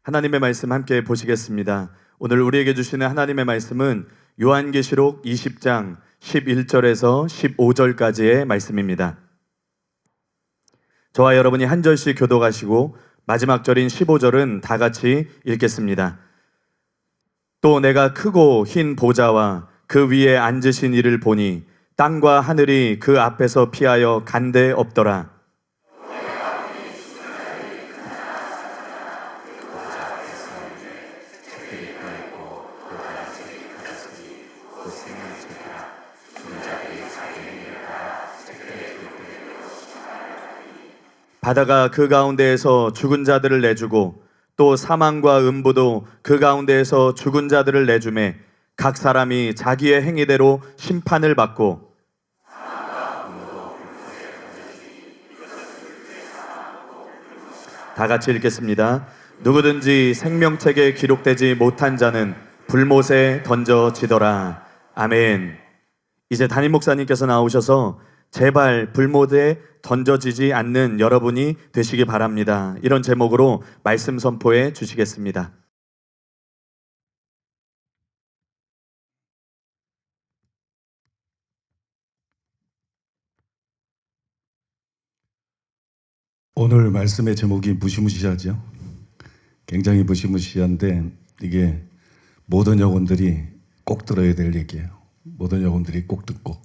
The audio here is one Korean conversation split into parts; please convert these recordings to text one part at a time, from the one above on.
하나님의 말씀 함께 보시겠습니다. 오늘 우리에게 주시는 하나님의 말씀은 요한계시록 20장 11절에서 15절까지의 말씀입니다. 저와 여러분이 한 절씩 교독하시고 마지막 절인 15절은 다 같이 읽겠습니다. 또 내가 크고 흰 보좌와 그 위에 앉으신 이를 보니 땅과 하늘이 그 앞에서 피하여 간데 없더라. 바다가 그 가운데에서 죽은 자들을 내주고 또 사망과 음부도 그 가운데에서 죽은 자들을 내주매 각 사람이 자기의 행위대로 심판을 받고 다 같이 읽겠습니다. 누구든지 생명책에 기록되지 못한 자는 불못에 던져지더라. 아멘. 이제 담임 목사님께서 나오셔서 제발 불못에 던져지지 않는 여러분이 되시기 바랍니다. 이런 제목으로 말씀 선포해 주시겠습니다. 오늘 말씀의 제목이 무시무시하죠. 굉장히 무시무시한데 이게 모든 영혼들이 꼭 들어야 될 얘기예요. 모든 영혼들이 꼭 듣고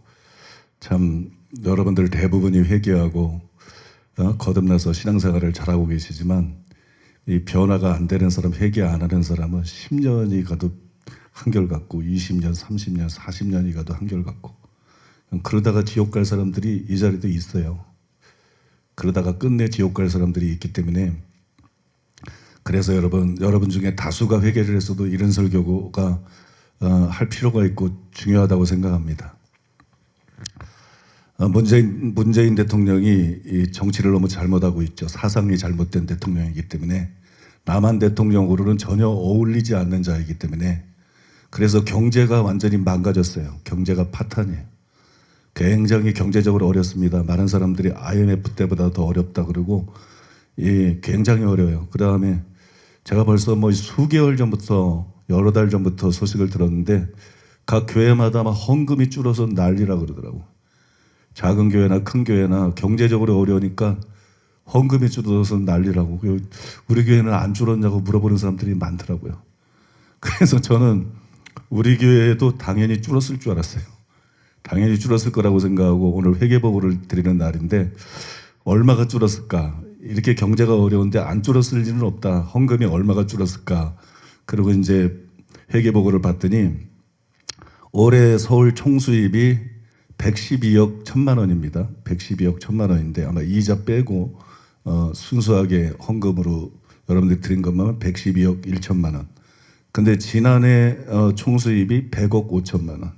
참 여러분들 대부분이 회개하고 거듭나서 신앙생활을 잘하고 계시지만 이 변화가 안 되는 사람, 회개 안 하는 사람은 10년이 가도 한결같고 20년, 30년, 40년이 가도 한결같고 그러다가 지옥 갈 사람들이 이 자리도 있어요. 그러다가 끝내 지옥 갈 사람들이 있기 때문에 그래서 여러분 중에 다수가 회개를 했어도 이런 설교가 할 필요가 있고 중요하다고 생각합니다. 문재인 대통령이 이 정치를 너무 잘못하고 있죠. 사상이 잘못된 대통령이기 때문에 남한 대통령으로는 전혀 어울리지 않는 자이기 때문에 그래서 경제가 완전히 망가졌어요. 경제가 파탄이에요. 굉장히 경제적으로 어렵습니다. 많은 사람들이 IMF 때보다 더 어렵다 그러고 굉장히 어려워요. 그 다음에 제가 벌써 수개월 전부터 여러 달 전부터 소식을 들었는데 각 교회마다 막 헌금이 줄어서 난리라 그러더라고. 작은 교회나 큰 교회나 경제적으로 어려우니까 헌금이 줄어서 난리라고. 우리 교회는 안 줄었냐고 물어보는 사람들이 많더라고요. 그래서 저는 우리 교회도 당연히 줄었을 줄 알았어요. 당연히 줄었을 거라고 생각하고 오늘 회개보고를 드리는 날인데 얼마가 줄었을까? 이렇게 경제가 어려운데 안 줄었을 리는 없다. 헌금이 얼마가 줄었을까? 그리고 이제 회개보고를 봤더니 올해 서울 총수입이 112억 1천만 원입니다. 112억 1천만 원인데 아마 이자 빼고 순수하게 헌금으로 여러분들이 드린 것만 112억 1천만 원. 근데 지난해 총수입이 100억 5천만 원.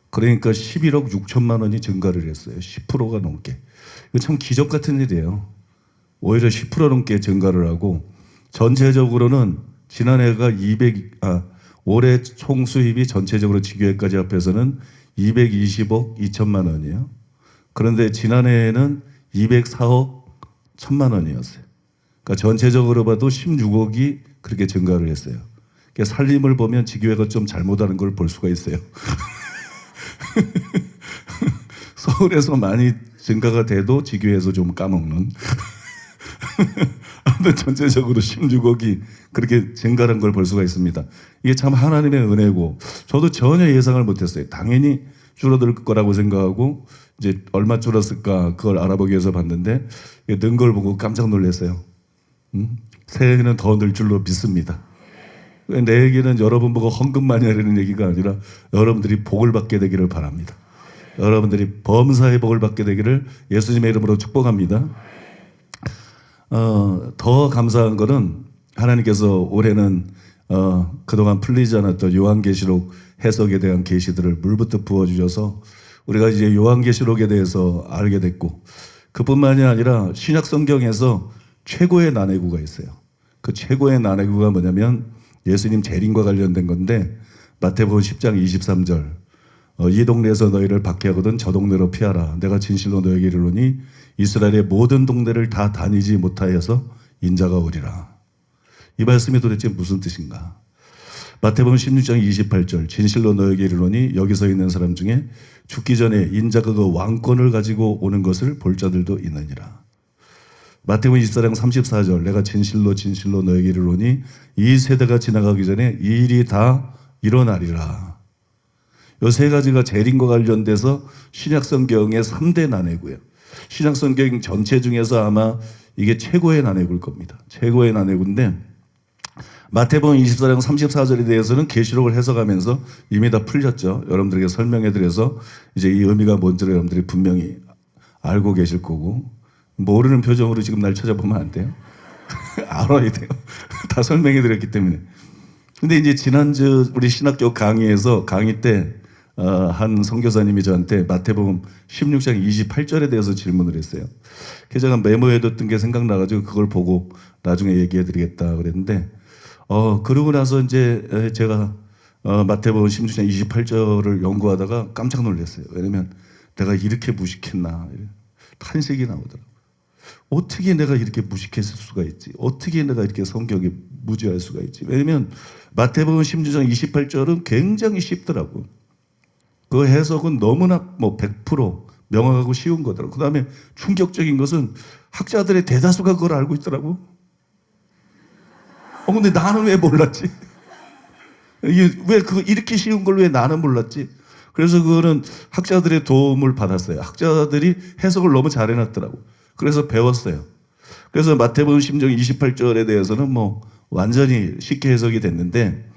그러니까 11억 6천만 원이 증가를 했어요. 10%가 넘게. 이거 참 기적 같은 일이에요. 오히려 10% 넘게 증가를 하고 전체적으로는 지난해가 올해 총수입이 전체적으로 지교회까지 합해서는 220억 2천만 원이에요. 그런데 지난해에는 204억 1천만 원이었어요. 그러니까 전체적으로 봐도 16억이 그렇게 증가를 했어요. 그러니까 살림을 보면 지교회가 좀 잘못하는 걸 볼 수가 있어요. 서울에서 많이 증가가 돼도 지교회에서 좀 까먹는. 아무튼 전체적으로 16억이 그렇게 증가한 걸 볼 수가 있습니다. 이게 참 하나님의 은혜고 저도 전혀 예상을 못했어요. 당연히 줄어들 거라고 생각하고 이제 얼마 줄었을까 그걸 알아보기 위해서 봤는데 는 걸 보고 깜짝 놀랐어요. 새해에는 더 늘 줄로 믿습니다. 내 얘기는 여러분 보고 헌금 많이 하려는 얘기가 아니라 여러분들이 복을 받게 되기를 바랍니다. 여러분들이 범사의 복을 받게 되기를 예수님의 이름으로 축복합니다. 더 감사한 거는 하나님께서 올해는 그동안 풀리지 않았던 요한계시록 해석에 대한 계시들을 물부터 부어주셔서 우리가 이제 요한계시록에 대해서 알게 됐고 그뿐만이 아니라 신약 성경에서 최고의 난해구가 있어요. 그 최고의 난해구가 뭐냐면 예수님 재림과 관련된 건데 마태복음 10장 23절 이 동네에서 너희를 박해하거든 저 동네로 피하라. 내가 진실로 너에게 이르노니 이스라엘의 모든 동네를 다 다니지 못하여서 인자가 오리라. 이 말씀이 도대체 무슨 뜻인가? 마태복음 16장 28절 진실로 너에게 이르노니 여기 서 있는 사람 중에 죽기 전에 인자가 그 왕권을 가지고 오는 것을 볼 자들도 있느니라. 마태복음 24장 34절 내가 진실로 진실로 너에게 이르노니 이 세대가 지나가기 전에 이 일이 다 일어나리라. 이 세 가지가 재림과 관련돼서 신약성경의 3대 난해고요. 신약성경 전체 중에서 아마 이게 최고의 난해구일 겁니다. 최고의 난해구인데 마태복음 24장 34절에 대해서는 계시록을 해석하면서 이미 다 풀렸죠. 여러분들에게 설명해 드려서 이제 이 의미가 뭔지를 여러분들이 분명히 알고 계실 거고 모르는 표정으로 지금 날 찾아보면 안 돼요. 알아야 돼요. 다 설명해 드렸기 때문에. 근데 이제 지난주 우리 신학교 강의에서 강의 때 한 선교사님이 저한테 마태복음 16장 28절에 대해서 질문을 했어요. 그래서 제가 메모해뒀던 게 생각나가지고 그걸 보고 나중에 얘기해드리겠다 그랬는데 그러고 나서 이제 제가 마태복음 16장 28절을 연구하다가 깜짝 놀랐어요. 왜냐면 내가 이렇게 무식했나 탄식이 나오더라고요. 어떻게 내가 이렇게 무식했을 수가 있지? 어떻게 내가 이렇게 성경에 무지할 수가 있지? 왜냐면 마태복음 16장 28절은 굉장히 쉽더라고요. 그 해석은 너무나 100% 명확하고 쉬운 거더라고요. 그 다음에 충격적인 것은 학자들의 대다수가 그걸 알고 있더라고요. 근데 나는 왜 몰랐지? 왜 이렇게 쉬운 걸 왜 나는 몰랐지? 그래서 그거는 학자들의 도움을 받았어요. 학자들이 해석을 너무 잘 해놨더라고. 그래서 배웠어요. 그래서 마태복음 16장 28절에 대해서는 완전히 쉽게 해석이 됐는데,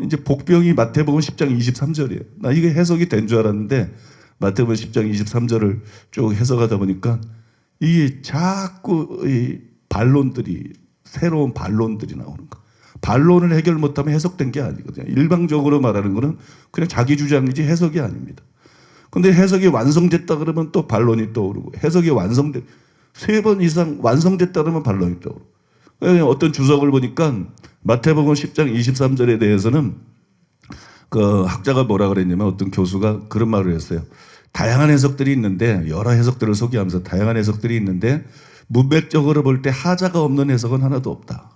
이제 복병이 마태복음 10장 23절이에요. 나 이게 해석이 된 줄 알았는데, 마태복음 10장 23절을 쭉 해석하다 보니까, 이게 자꾸 이 반론들이, 새로운 반론들이 나오는 거. 반론을 해결 못하면 해석된 게 아니거든요. 일방적으로 말하는 거는 그냥 자기 주장이지 해석이 아닙니다. 근데 해석이 완성됐다 그러면 또 반론이 떠오르고, 해석이 3번 이상 완성됐다 그러면 반론이 떠오르고. 어떤 주석을 보니까 마태복음 10장 23절에 대해서는 그 학자가 뭐라 그랬냐면 어떤 교수가 그런 말을 했어요. 다양한 해석들이 있는데, 여러 해석들을 소개하면서 다양한 해석들이 있는데, 문맥적으로 볼 때 하자가 없는 해석은 하나도 없다.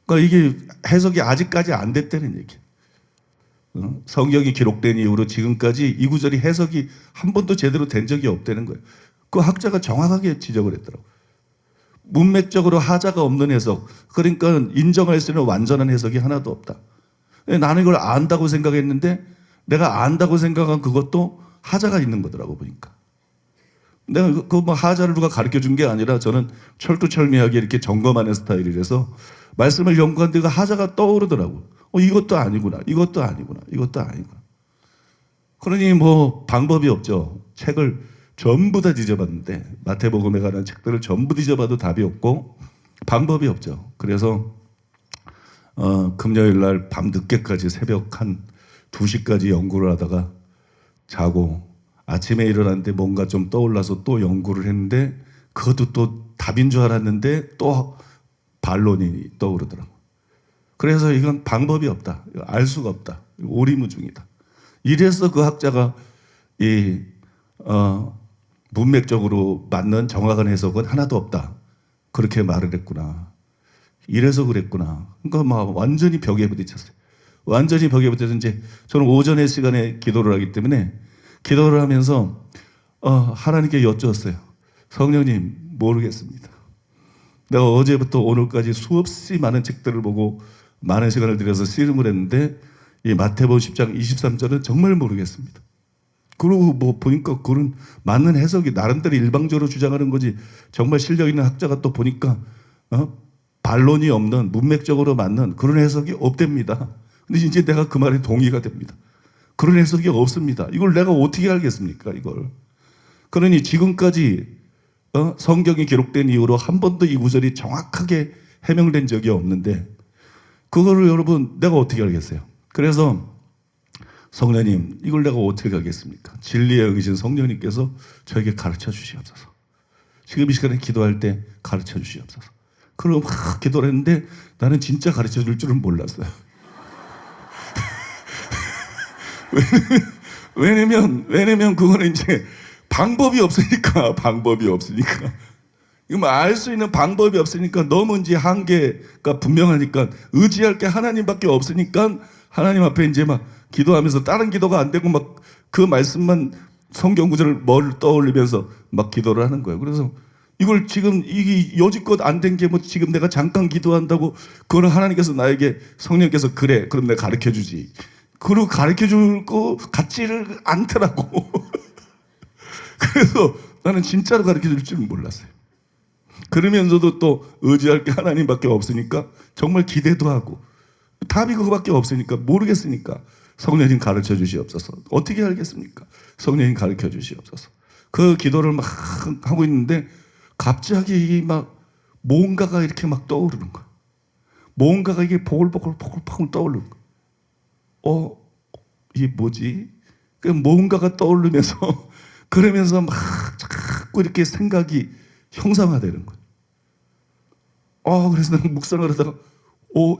그러니까 이게 해석이 아직까지 안 됐다는 얘기예요. 성경이 기록된 이후로 지금까지 이 구절이 해석이 한 번도 제대로 된 적이 없다는 거예요. 그 학자가 정확하게 지적을 했더라고요. 문맥적으로 하자가 없는 해석, 그러니까 인정할 수 있는 완전한 해석이 하나도 없다. 나는 이걸 안다고 생각했는데 내가 안다고 생각한 그것도 하자가 있는 거더라고 보니까. 내가 하자를 누가 가르쳐 준 게 아니라 저는 철두철미하게 이렇게 점검하는 스타일이라서 말씀을 연구하는데 그 하자가 떠오르더라고. 이것도 아니구나, 이것도 아니구나, 이것도 아니구나. 그러니 방법이 없죠. 책을 전부 다 뒤져봤는데, 마태복음에 관한 책들을 전부 뒤져봐도 답이 없고 방법이 없죠. 그래서 금요일 날 밤 늦게까지 새벽 한 2시까지 연구를 하다가 자고 아침에 일어났는데 뭔가 좀 떠올라서 또 연구를 했는데 그것도 또 답인 줄 알았는데 또 반론이 떠오르더라고. 그래서 이건 방법이 없다. 알 수가 없다. 오리무중이다. 이래서 그 학자가 문맥적으로 맞는 정확한 해석은 하나도 없다. 그렇게 말을 했구나. 이래서 그랬구나. 그러니까 완전히 벽에 부딪혔어요. 완전히 벽에 부딪혀서 이제 저는 오전에 시간에 기도를 하기 때문에 기도를 하면서 하나님께 여쭈었어요. 성령님, 모르겠습니다. 내가 어제부터 오늘까지 수없이 많은 책들을 보고 많은 시간을 들여서 씨름을 했는데 이 마태복음 10장 23절은 정말 모르겠습니다. 그리고 보니까 그런 맞는 해석이 나름대로 일방적으로 주장하는 거지 정말 실력 있는 학자가 또 보니까 반론이 없는 문맥적으로 맞는 그런 해석이 없답니다. 근데 이제 내가 그 말에 동의가 됩니다. 그런 해석이 없습니다. 이걸 내가 어떻게 알겠습니까, 이걸. 그러니 지금까지 성경이 기록된 이후로 한 번도 이 구절이 정확하게 해명된 적이 없는데 그거를 여러분 내가 어떻게 알겠어요? 그래서 성령님, 이걸 내가 어떻게 알겠습니까? 진리에 여기신 성령님께서 저에게 가르쳐 주시옵소서. 지금 이 시간에 기도할 때 가르쳐 주시옵소서. 그럼 막 기도를 했는데 나는 진짜 가르쳐 줄 줄은 몰랐어요. 왜냐면 그거는 이제 방법이 없으니까. 이거 뭐 알 수 있는 방법이 없으니까 너무 이제 한계가 분명하니까 의지할 게 하나님밖에 없으니까 하나님 앞에 이제 막 기도하면서 다른 기도가 안 되고 막 그 말씀만 성경 구절을 뭘 떠올리면서 막 기도를 하는 거예요. 그래서 이걸 지금 이게 여지껏 안 된 게 뭐 지금 내가 잠깐 기도한다고 그거는 하나님께서 나에게 성령께서 그래 그럼 내가 가르쳐 주지. 그리고 가르쳐 줄 거 같지를 않더라고. 그래서 나는 진짜로 가르쳐 줄 줄은 몰랐어요. 그러면서도 또 의지할 게 하나님밖에 없으니까 정말 기대도 하고 답이 그거밖에 없으니까 모르겠으니까 성령님 가르쳐 주시옵소서. 어떻게 알겠습니까? 성령님 가르쳐 주시옵소서. 그 기도를 막 하고 있는데 갑자기 막 뭔가가 이렇게 막 떠오르는 거야. 뭔가가 이게 보글보글 떠오르는 거야. 이게 뭐지? 그 뭔가가 떠오르면서 그러면서 막 자꾸 이렇게 생각이 형상화되는 거야. 그래서 나는 묵상을 하다가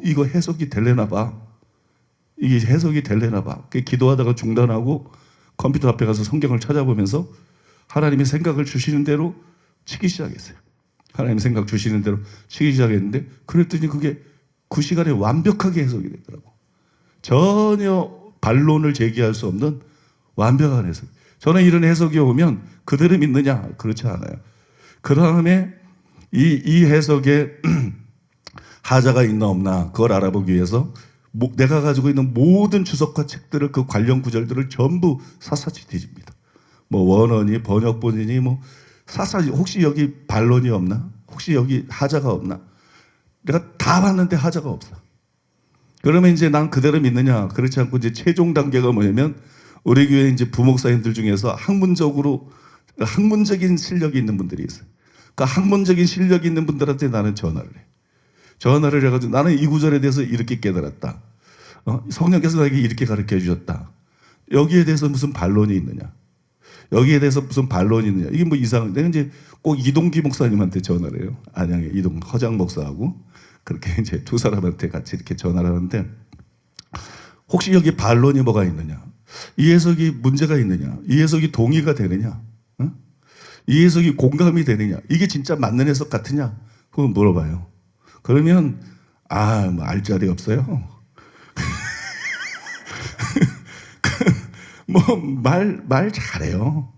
이거 해석이 되려나 봐. 이게 해석이 되려나 봐. 기도하다가 중단하고 컴퓨터 앞에 가서 성경을 찾아보면서 하나님의 생각을 주시는 대로 치기 시작했어요. 하나님 생각 주시는 대로 치기 시작했는데 그랬더니 그게 그 시간에 완벽하게 해석이 되더라고. 전혀 반론을 제기할 수 없는 완벽한 해석. 저는 이런 해석이 오면 그대로 믿느냐? 그렇지 않아요. 그 다음에 이 해석에 하자가 있나 없나 그걸 알아보기 위해서 내가 가지고 있는 모든 주석과 책들을 그 관련 구절들을 전부 샅샅이 뒤집니다. 뭐 원어니 번역본이니 뭐 샅샅이 혹시 여기 반론이 없나? 혹시 여기 하자가 없나? 내가 다 봤는데 하자가 없어. 그러면 이제 난 그대로 믿느냐? 그렇지 않고 이제 최종 단계가 뭐냐면 우리 교회 이제 부목사님들 중에서 학문적인 실력이 있는 분들이 있어요. 그러니까 학문적인 실력이 있는 분들한테 나는 전화를 해. 전화를 해가지고 나는 이 구절에 대해서 이렇게 깨달았다. 성령께서 나에게 이렇게 가르쳐 주셨다. 여기에 대해서 무슨 반론이 있느냐? 여기에 대해서 무슨 반론이 있느냐? 이게 뭐 이상한. 내가 이제 꼭 이동기 목사님한테 전화를 해요. 안양의 이동 허장 목사하고 그렇게 이제 두 사람한테 같이 이렇게 전화를 하는데 혹시 여기 반론이 뭐가 있느냐? 이 해석이 문제가 있느냐? 이 해석이 동의가 되느냐? 이 해석이 공감이 되느냐? 이게 진짜 맞는 해석 같으냐? 그거 물어봐요. 그러면 뭐 알 자리 없어요. 뭐 말 잘해요.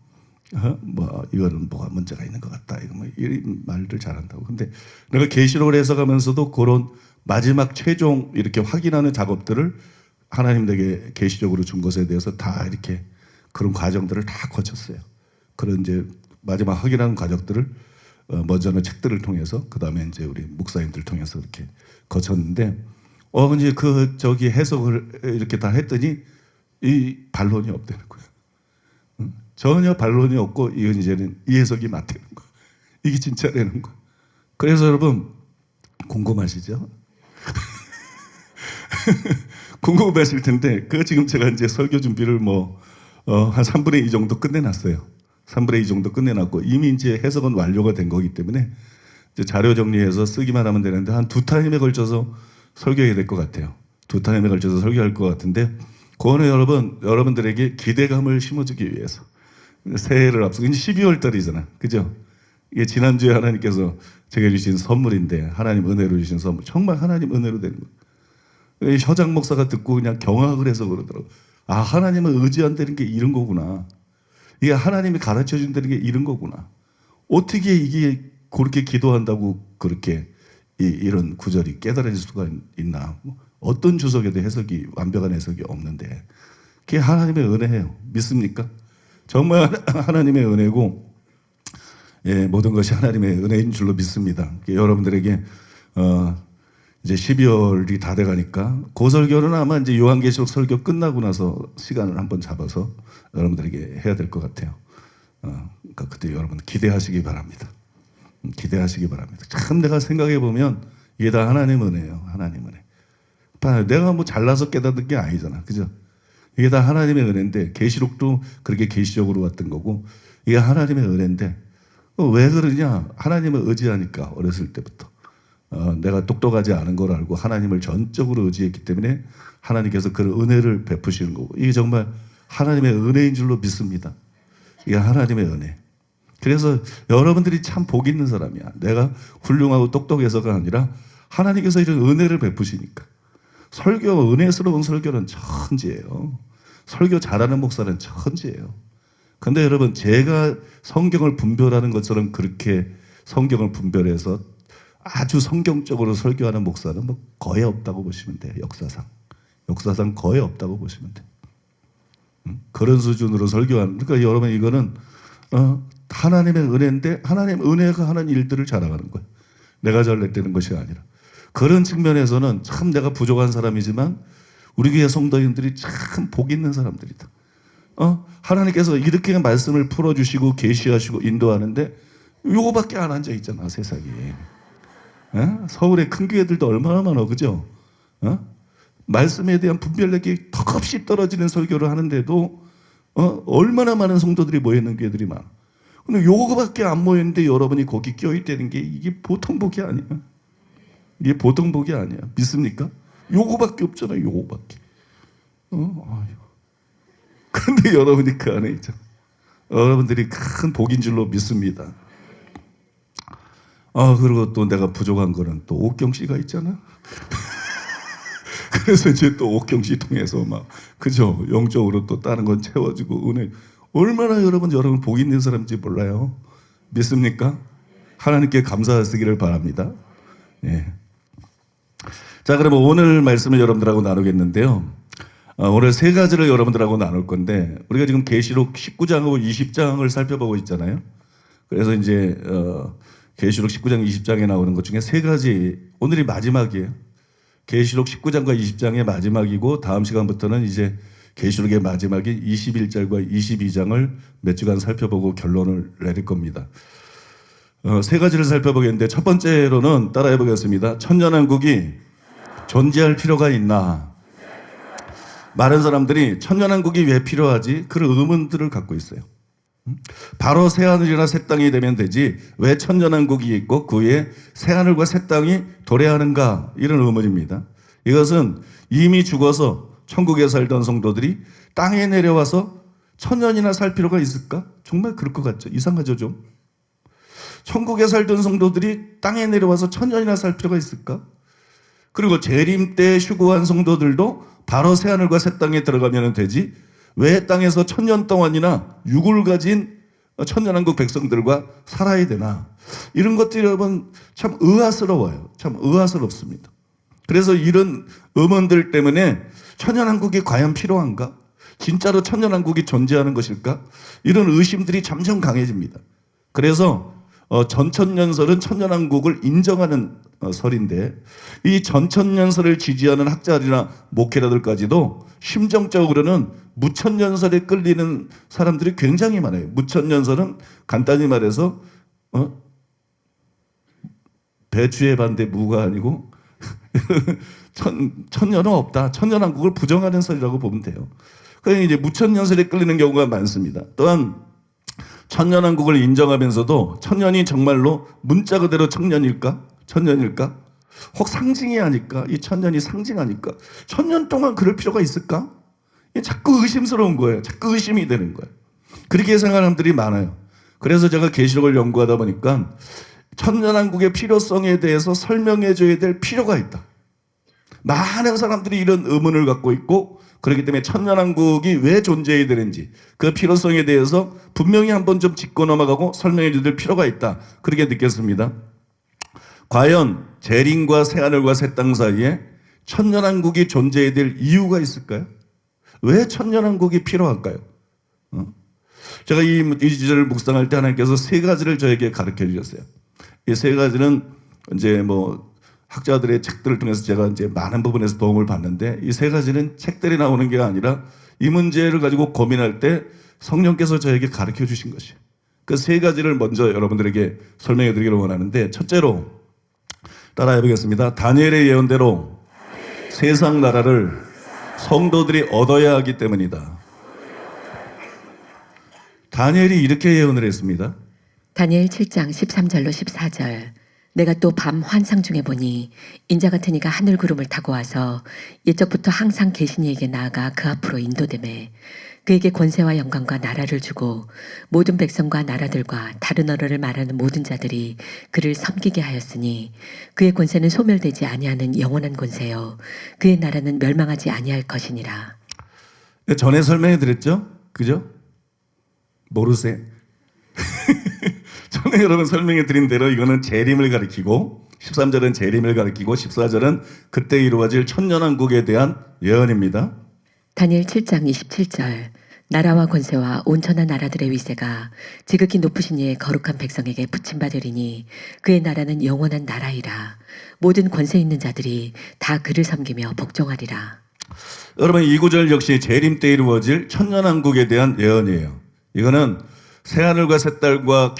뭐 이거는 뭐가 문제가 있는 것 같다. 이거 뭐 이런 말들 잘한다고. 근데 내가 계시록을 해석하면서도 그런 마지막 최종 이렇게 확인하는 작업들을 하나님 내게 계시적으로 준 것에 대해서 다 이렇게 그런 과정들을 다 거쳤어요. 그런 이제 마지막 확인하는 과정들을 먼저는 책들을 통해서 그 다음에 이제 우리 목사님들 통해서 이렇게 거쳤는데 이제 저기 해석을 이렇게 다 했더니 이 반론이 없다는 거예요. 전혀 반론이 없고 이건 이제는 이 해석이 맞다는 거예요. 이게 진짜라는 거예요. 그래서 여러분 궁금하시죠? 궁금하실 텐데 그 지금 제가 이제 설교 준비를 한 3분의 2 정도 끝내놨어요. 3분의 2 정도 끝내놨고 이미 이제 해석은 완료가 된 거기 때문에 이제 자료 정리해서 쓰기만 하면 되는데 한 2타임에 걸쳐서 설교해야 될 것 같아요. 2타임에 걸쳐서 설교할 것 같은데 그거는 여러분들에게 기대감을 심어주기 위해서 새해를 앞두고 이제 12월 달이잖아, 그죠? 이게 지난주에 하나님께서 제게 주신 선물인데 하나님 은혜로 주신 선물 정말 하나님 은혜로 되는 거예요. 허장 목사가 듣고 그냥 경악을 해서 그러더라고. 하나님을 의지한다는 게 이런 거구나. 이게 하나님이 가르쳐 준다는 게 이런 거구나. 어떻게 이게 그렇게 기도한다고 그렇게 이런 구절이 깨달아질 수가 있나. 어떤 주석에도 완벽한 해석이 없는데 그게 하나님의 은혜예요. 믿습니까? 정말 하나님의 은혜고 모든 것이 하나님의 은혜인 줄로 믿습니다. 여러분들에게 이제 12월이 다 돼가니까 그 설교는 아마 이제 요한계시록 설교 끝나고 나서 시간을 한번 잡아서 여러분들에게 해야 될 것 같아요. 그러니까 그때 여러분 기대하시기 바랍니다. 기대하시기 바랍니다. 참 내가 생각해 보면 이게 다 하나님 은혜예요. 하나님 은혜. 내가 뭐 잘나서 깨닫는 게 아니잖아, 그죠? 이게 다 하나님의 은혜인데 계시록도 그렇게 계시적으로 왔던 거고 이게 하나님의 은혜인데 왜 그러냐? 하나님을 의지하니까 어렸을 때부터. 내가 똑똑하지 않은 걸 알고 하나님을 전적으로 의지했기 때문에 하나님께서 그 은혜를 베푸시는 거고 이게 정말 하나님의 은혜인 줄로 믿습니다. 이게 하나님의 은혜. 그래서 여러분들이 참 복 있는 사람이야. 내가 훌륭하고 똑똑해서가 아니라 하나님께서 이런 은혜를 베푸시니까. 설교, 은혜스러운 설교는 천지예요. 설교 잘하는 목사는 천지예요. 근데 여러분, 제가 성경을 분별하는 것처럼 그렇게 성경을 분별해서 아주 성경적으로 설교하는 목사는 뭐 거의 없다고 보시면 돼요. 역사상 거의 없다고 보시면 돼요. 그런 수준으로 설교하는, 그러니까 여러분, 이거는 하나님의 은혜인데 하나님 은혜가 하는 일들을 자랑하는 거예요. 내가 잘냈다는 것이 아니라. 그런 측면에서는 참 내가 부족한 사람이지만 우리 교회 성도님들이 참 복 있는 사람들이다. 하나님께서 이렇게 말씀을 풀어주시고 계시하시고 인도하는데 요거밖에 안 앉아 있잖아, 세상에. 서울의 큰 교회들도 얼마나 많아, 그죠? 말씀에 대한 분별력이 턱없이 떨어지는 설교를 하는데도 얼마나 많은 성도들이 모여있는 교회들이 많아. 근데 요거밖에 안 모였는데 여러분이 거기 껴있다는 게 이게 보통 복이 아니야. 이게 보통 복이 아니야. 믿습니까? 요거밖에 없잖아요. 요거밖에. 근데 여러분이 그 안에 있잖아. 여러분들이 큰 복인 줄로 믿습니다. 그리고 또 내가 부족한 거는 또 옥경 씨가 있잖아. 그래서 이제 또 옥경 씨 통해서 막, 그죠? 영적으로 또 다른 건 채워지고 은혜. 얼마나 여러분 복 있는 사람인지 몰라요. 믿습니까? 하나님께 감사하시기를 바랍니다. 예. 자, 그러면 오늘 말씀을 여러분들하고 나누겠는데요. 오늘 세 가지를 여러분들하고 나눌 건데, 우리가 지금 계시록 19장하고 20장을 살펴보고 있잖아요. 그래서 이제 계시록 19장 20장에 나오는 것 중에 세 가지, 오늘이 마지막이에요. 계시록 19장과 20장의 마지막이고, 다음 시간부터는 이제 계시록의 마지막인 21절과 22장을 몇 주간 살펴보고 결론을 내릴 겁니다. 세 가지를 살펴보겠는데, 첫 번째로는 따라해 보겠습니다. 천년왕국이 존재할 필요가 있나? 많은 사람들이 천년왕국이 왜 필요하지? 그런 의문들을 갖고 있어요. 바로 새하늘이나 새 땅이 되면 되지 왜 천년왕국이 있고 그 위에 새하늘과 새 땅이 도래하는가? 이런 의문입니다. 이것은 이미 죽어서 천국에 살던 성도들이 땅에 내려와서 천년이나 살 필요가 있을까? 정말 그럴 것 같죠? 이상하죠 좀? 천국에 살던 성도들이 땅에 내려와서 천년이나 살 필요가 있을까? 그리고 재림 때 휴거한 성도들도 바로 새하늘과 새 땅에 들어가면 되지 왜 땅에서 천년 동안이나 육을 가진 천년왕국 백성들과 살아야 되나? 이런 것들이 여러분 참 의아스러워요. 참 의아스럽습니다. 그래서 이런 의문들 때문에 천년왕국이 과연 필요한가? 진짜로 천년왕국이 존재하는 것일까? 이런 의심들이 점점 강해집니다. 그래서 전천년설은 천년왕국을 인정하는 설인데, 이 전천년설을 지지하는 학자들이나 목회자들까지도 심정적으로는 무천년설에 끌리는 사람들이 굉장히 많아요. 무천년설은 간단히 말해서 배추의 반대 무가 아니고 천년은 없다. 천년왕국을 부정하는 설이라고 보면 돼요. 그러니까 이제 무천년설에 끌리는 경우가 많습니다. 또한 천년왕국을 인정하면서도 천년이 정말로 문자 그대로 천년일까? 혹 상징이 아닐까? 이 천년이 상징 아닐까? 천년 동안 그럴 필요가 있을까? 자꾸 의심스러운 거예요. 자꾸 의심이 되는 거예요. 그렇게 생각하는 사람들이 많아요. 그래서 제가 계시록을 연구하다 보니까 천년왕국의 필요성에 대해서 설명해 줘야 될 필요가 있다. 많은 사람들이 이런 의문을 갖고 있고, 그렇기 때문에 천년왕국이 왜 존재해야 되는지 그 필요성에 대해서 분명히 한번 좀 짚고 넘어가고 설명해 줄 필요가 있다. 그렇게 느꼈습니다. 과연 재림과 새하늘과 새 땅 사이에 천년왕국이 존재해야 될 이유가 있을까요? 왜 천년왕국이 필요할까요? 제가 이 지절을 묵상할 때 하나님께서 세 가지를 저에게 가르쳐 주셨어요. 이 세 가지는 이제 학자들의 책들을 통해서 제가 이제 많은 부분에서 도움을 받는데, 이 세 가지는 책들이 나오는 게 아니라 이 문제를 가지고 고민할 때 성령께서 저에게 가르쳐 주신 것이에요. 그 세 가지를 먼저 여러분들에게 설명해 드리기를 원하는데, 첫째로 따라해 보겠습니다. 다니엘의 예언대로 세상 나라를 성도들이 얻어야 하기 때문이다. 다니엘이 이렇게 예언을 했습니다. 다니엘 7장 13절로 14절. 내가 또 밤 환상 중에 보니 인자 같은 이가 하늘 구름을 타고 와서 옛적부터 항상 계신 이에게 나아가 그 앞으로 인도되매 그에게 권세와 영광과 나라를 주고 모든 백성과 나라들과 다른 언어를 말하는 모든 자들이 그를 섬기게 하였으니 그의 권세는 소멸되지 아니하는 영원한 권세요 그의 나라는 멸망하지 아니할 것이니라. 전에 설명해 드렸죠? 그죠? 모르세요? 전에 여러분 설명해 드린 대로 이거는 재림을 가리키고 13절은 재림을 가리키고 14절은 그때 이루어질 천년왕국에 대한 예언입니다. 다니엘 7장 27절 나라와 권세와 온천한 나라들의 위세가 지극히 높으신 이의 거룩한 백성에게 붙임받으리니 그의 나라는 영원한 나라이라. 모든 권세 있는 자들이 다 그를 섬기며 복종하리라. 여러분 이 구절 역시 재림 때 이루어질 천년왕국에 대한 예언이에요. 이거는 새하늘과 새 땅과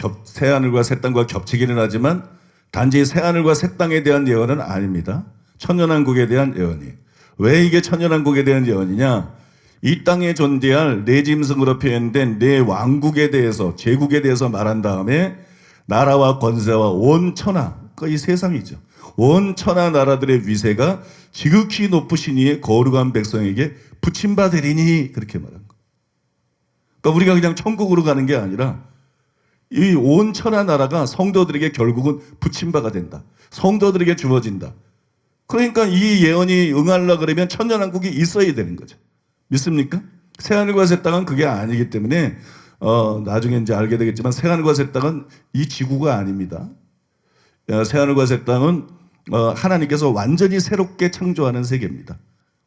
겹치기는 하지만 단지 새하늘과 새 땅에 대한 예언은 아닙니다. 천년왕국에 대한 예언이에요. 왜 이게 천년왕국에 대한 예언이냐? 이 땅에 존재할 네 짐승으로 표현된 네 왕국에 대해서 제국에 대해서 말한 다음에 나라와 권세와 온 천하, 그러니까 이 세상이죠. 온 천하 나라들의 위세가 지극히 높으신 이의 거룩한 백성에게 붙임받으리니 그렇게 말한 거예요. 그러니까 우리가 그냥 천국으로 가는 게 아니라 이 온 천하 나라가 성도들에게 결국은 붙임바가 된다. 성도들에게 주어진다. 그러니까 이 예언이 응하려 그러면 천년왕국이 있어야 되는 거죠. 믿습니까? 새하늘과 새 땅은 그게 아니기 때문에 나중에 이제 알게 되겠지만 새하늘과 새 땅은 이 지구가 아닙니다. 새하늘과 새 땅은 하나님께서 완전히 새롭게 창조하는 세계입니다.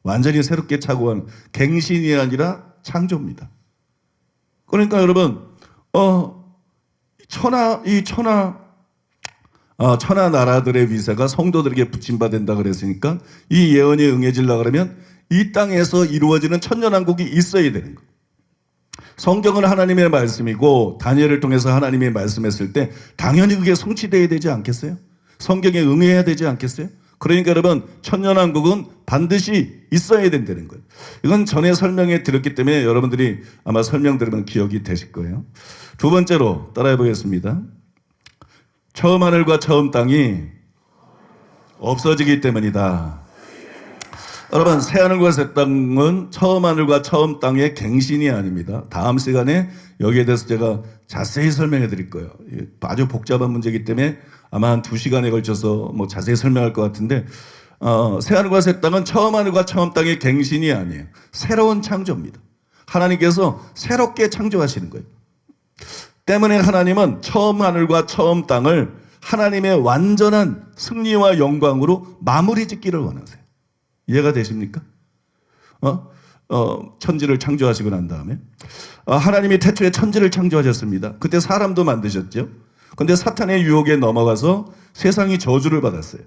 완전히 새롭게 창조하는 갱신이 아니라 창조입니다. 그러니까 여러분 천하 나라들의 위세가 성도들에게 붙임받는다 그랬으니까 이 예언이 응해지려 그러면 이 땅에서 이루어지는 천년왕국이 있어야 되는 거예요. 성경은 하나님의 말씀이고 다니엘을 통해서 하나님이 말씀했을 때 당연히 그게 성취되어야 되지 않겠어요? 성경에 응해야 되지 않겠어요? 그러니까 여러분 천년왕국은 반드시 있어야 된다는 거예요. 이건 전에 설명해 드렸기 때문에 여러분들이 아마 설명 들으면 기억이 되실 거예요. 두 번째로 따라해 보겠습니다. 처음 하늘과 처음 땅이 없어지기 때문이다. 여러분 새하늘과 새 땅은 처음 하늘과 처음 땅의 갱신이 아닙니다. 다음 시간에 여기에 대해서 제가 자세히 설명해 드릴 거예요. 아주 복잡한 문제이기 때문에 아마 한 2시간에 걸쳐서 뭐 자세히 설명할 것 같은데 새하늘과 새 땅은 처음 하늘과 처음 땅의 갱신이 아니에요. 새로운 창조입니다. 하나님께서 새롭게 창조하시는 거예요. 때문에 하나님은 처음 하늘과 처음 땅을 하나님의 완전한 승리와 영광으로 마무리 짓기를 원하세요. 이해가 되십니까? 천지를 창조하시고 난 다음에 하나님이 태초에 천지를 창조하셨습니다. 그때 사람도 만드셨죠. 그런데 사탄의 유혹에 넘어가서 세상이 저주를 받았어요.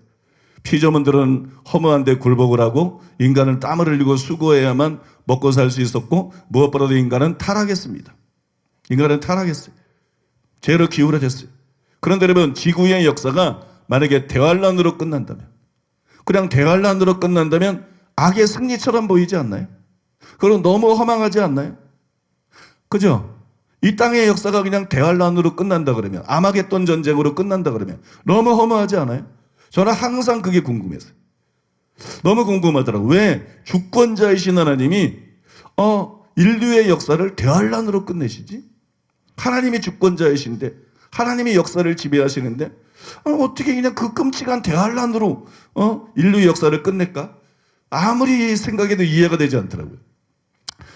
피조물들은 허무한데 굴복을 하고 인간은 땀을 흘리고 수고해야만 먹고 살 수 있었고 무엇보다도 인간은 타락했습니다. 인간은 타락했어요. 죄로 기울어졌어요. 그런데 여러분 지구의 역사가 만약에 대환란으로 끝난다면 그냥 대환란으로 끝난다면 악의 승리처럼 보이지 않나요? 그럼 너무 허망하지 않나요? 그죠? 이 땅의 역사가 그냥 대환란으로 끝난다 그러면 아마겟돈 전쟁으로 끝난다 그러면 너무 허무하지 않아요? 저는 항상 그게 궁금했어요. 너무 궁금하더라고요. 왜 주권자이신 하나님이 인류의 역사를 대환란으로 끝내시지? 하나님이 주권자이신데 하나님이 역사를 지배하시는데 어떻게 그냥 그 끔찍한 대환란으로 인류의 역사를 끝낼까? 아무리 생각해도 이해가 되지 않더라고요.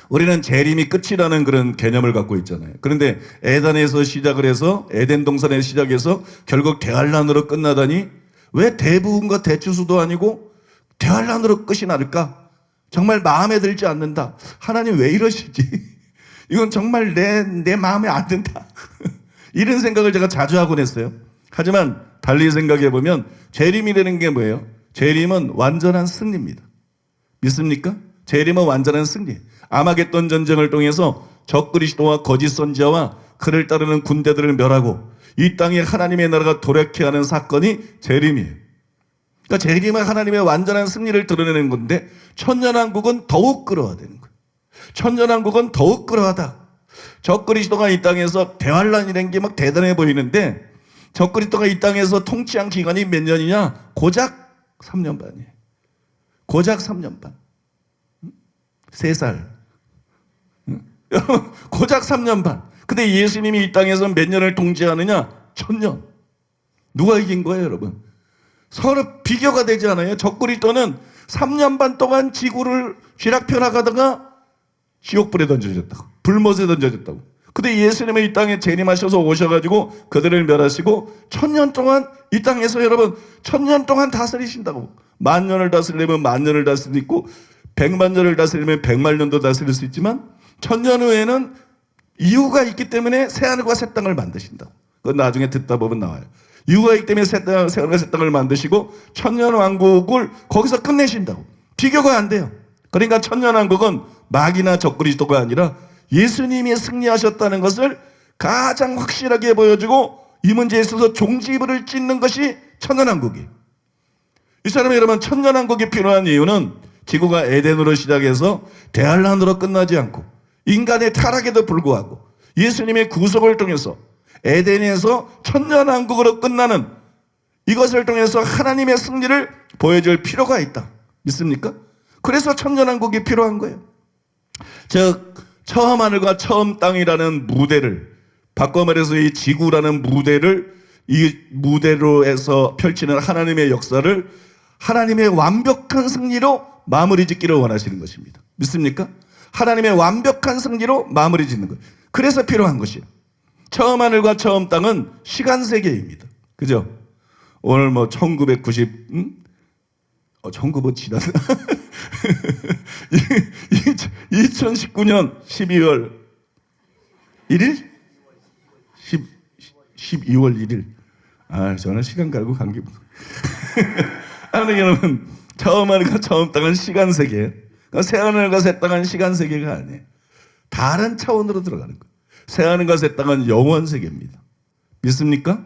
우리는 재림이 끝이라는 그런 개념을 갖고 있잖아요. 그런데 에덴에서 시작을 해서 에덴 동산에 시작해서 결국 대환란으로 끝나다니 왜 대부분과 대추수도 아니고 대환란으로 끝이 날까? 정말 마음에 들지 않는다. 하나님 왜 이러시지? 이건 정말 내 마음에 안 든다. 이런 생각을 제가 자주 하곤 했어요. 하지만 달리 생각해 보면 재림이라는 게 뭐예요? 재림은 완전한 승리입니다. 믿습니까? 재림은 완전한 승리. 아마겟돈 전쟁을 통해서 적그리스도와 거짓 선지자와 그를 따르는 군대들을 멸하고 이 땅에 하나님의 나라가 도래케 하는 사건이 재림이에요. 그러니까 재림은 하나님의 완전한 승리를 드러내는 건데 천년왕국은 더욱 그러하다는 거예요. 천년왕국은 더욱 그러하다. 적그리스도가 이 땅에서 대환란이라는 게 막 대단해 보이는데 적그리스도가 이 땅에서 통치한 기간이 몇 년이냐? 고작 3년 반이에요. 고작 3년 반. 3살. 여러분, 고작 3년 반. 근데 예수님이 이 땅에서 몇 년을 통치하느냐? 1000년. 누가 이긴 거예요, 여러분? 서로 비교가 되지 않아요? 적그리스도는 3년 반 동안 지구를 쥐락펴락하다가 지옥불에 던져졌다고, 불못에 던져졌다고. 근데 예수님이 이 땅에 재림하셔서 오셔가지고 그들을 멸하시고 1000년 동안 이 땅에서 여러분 1000년 동안 다스리신다고. 10,000년을 다스리려면 10,000년을 다스릴 수 있고 100만 년을 다스리면 100만 년도 다스릴 수 있지만 1000년 후에는 이유가 있기 때문에 새하늘과 새 땅을 만드신다고. 그건 나중에 듣다 보면 나와요. 이유가 있기 때문에 새하늘과 새 땅을 만드시고 1000년 왕국을 거기서 끝내신다고. 비교가 안 돼요. 그러니까 1000년 왕국은 마귀나 적그리스도가 아니라 예수님이 승리하셨다는 것을 가장 확실하게 보여주고 이 문제에 있어서 종지부를 찍는 것이 천년왕국이에요. 이 사람이 여러분 천년왕국이 필요한 이유는 지구가 에덴으로 시작해서 대환란으로 끝나지 않고 인간의 타락에도 불구하고 예수님의 구속을 통해서 에덴에서 천년왕국으로 끝나는 이것을 통해서 하나님의 승리를 보여줄 필요가 있다. 믿습니까? 그래서 천년왕국이 필요한 거예요. 즉 처음 하늘과 처음 땅이라는 무대를, 바꿔 말해서 이 지구라는 무대를 이 무대로 해서 펼치는 하나님의 역사를 하나님의 완벽한 승리로 마무리 짓기를 원하시는 것입니다. 믿습니까? 하나님의 완벽한 승리로 마무리 짓는 거예요. 그래서 필요한 것이에요. 처음 하늘과 처음 땅은 시간 세계입니다. 그죠? 오늘 뭐 1900 지났나? 2019년 12월 1일? 12월 1일. 저는 시간 갈고 간 게. 아니, 여러분, 처음 하늘과 처음 땅은 시간 세계예요. 그러니까 새 하늘과 새 땅은 시간 세계가 아니에요. 다른 차원으로 들어가는 거예요. 새 하늘과 새 땅은 영원 세계입니다. 믿습니까?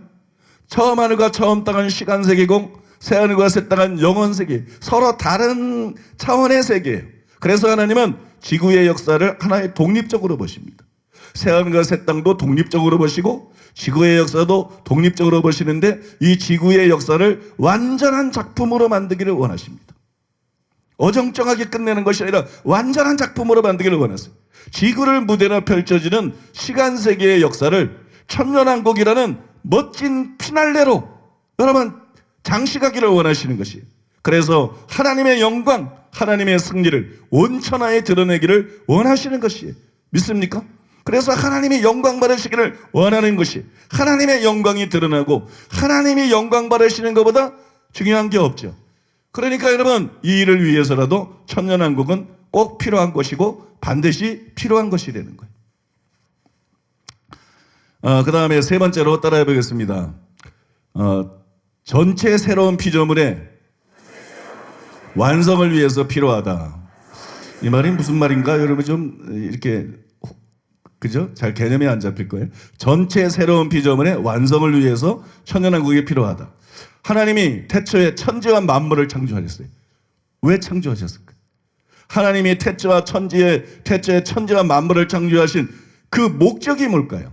처음 하늘과 처음 땅은 시간 세계고 새 하늘과 새 땅은 영원 세계. 서로 다른 차원의 세계예요. 그래서 하나님은 지구의 역사를 하나의 독립적으로 보십니다. 새 하늘과 새 땅도 독립적으로 보시고 지구의 역사도 독립적으로 보시는데 이 지구의 역사를 완전한 작품으로 만들기를 원하십니다. 어정쩡하게 끝내는 것이 아니라 완전한 작품으로 만들기를 원하세요. 지구를 무대로 펼쳐지는 시간 세계의 역사를 천년왕국이라는 멋진 피날레로 여러분 장식하기를 원하시는 것이에요. 그래서 하나님의 영광, 하나님의 승리를 온 천하에 드러내기를 원하시는 것이에요. 믿습니까? 그래서 하나님이 영광 받으시기를 원하는 것이 하나님의 영광이 드러나고 하나님이 영광 받으시는 것보다 중요한 게 없죠. 그러니까 여러분 이 일을 위해서라도 천년왕국은 꼭 필요한 것이고 반드시 필요한 것이라는 거예요. 그 다음에 세 번째로 따라해 보겠습니다. 전체 새로운 피조물의 완성을 위해서 필요하다. 이 말이 무슨 말인가? 여러분 좀 이렇게 그죠? 잘 개념이 안 잡힐 거예요. 전체 새로운 피조물의 완성을 위해서 천년왕국이 필요하다. 하나님이 태초에 천지와 만물을 창조하셨어요. 왜 창조하셨을까요? 하나님이 태초에 천지와 만물을 창조하신 그 목적이 뭘까요?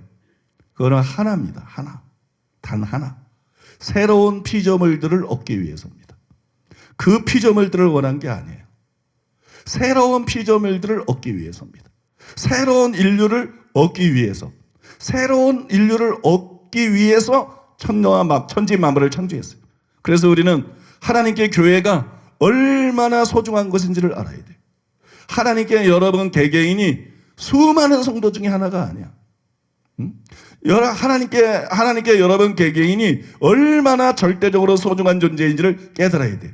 그거는 하나입니다. 하나. 단 하나. 새로운 피조물들을 얻기 위해서입니다. 그 피조물들을 원한 게 아니에요. 새로운 피조물들을 얻기 위해서입니다. 새로운 인류를 얻기 위해서, 새로운 인류를 얻기 위해서 천지 만물을 창조했어요. 그래서 우리는 하나님께 교회가 얼마나 소중한 것인지를 알아야 돼요. 하나님께 여러분 개개인이 수많은 성도 중에 하나가 아니야. 하나님께 여러분 개개인이 얼마나 절대적으로 소중한 존재인지를 깨달아야 돼요.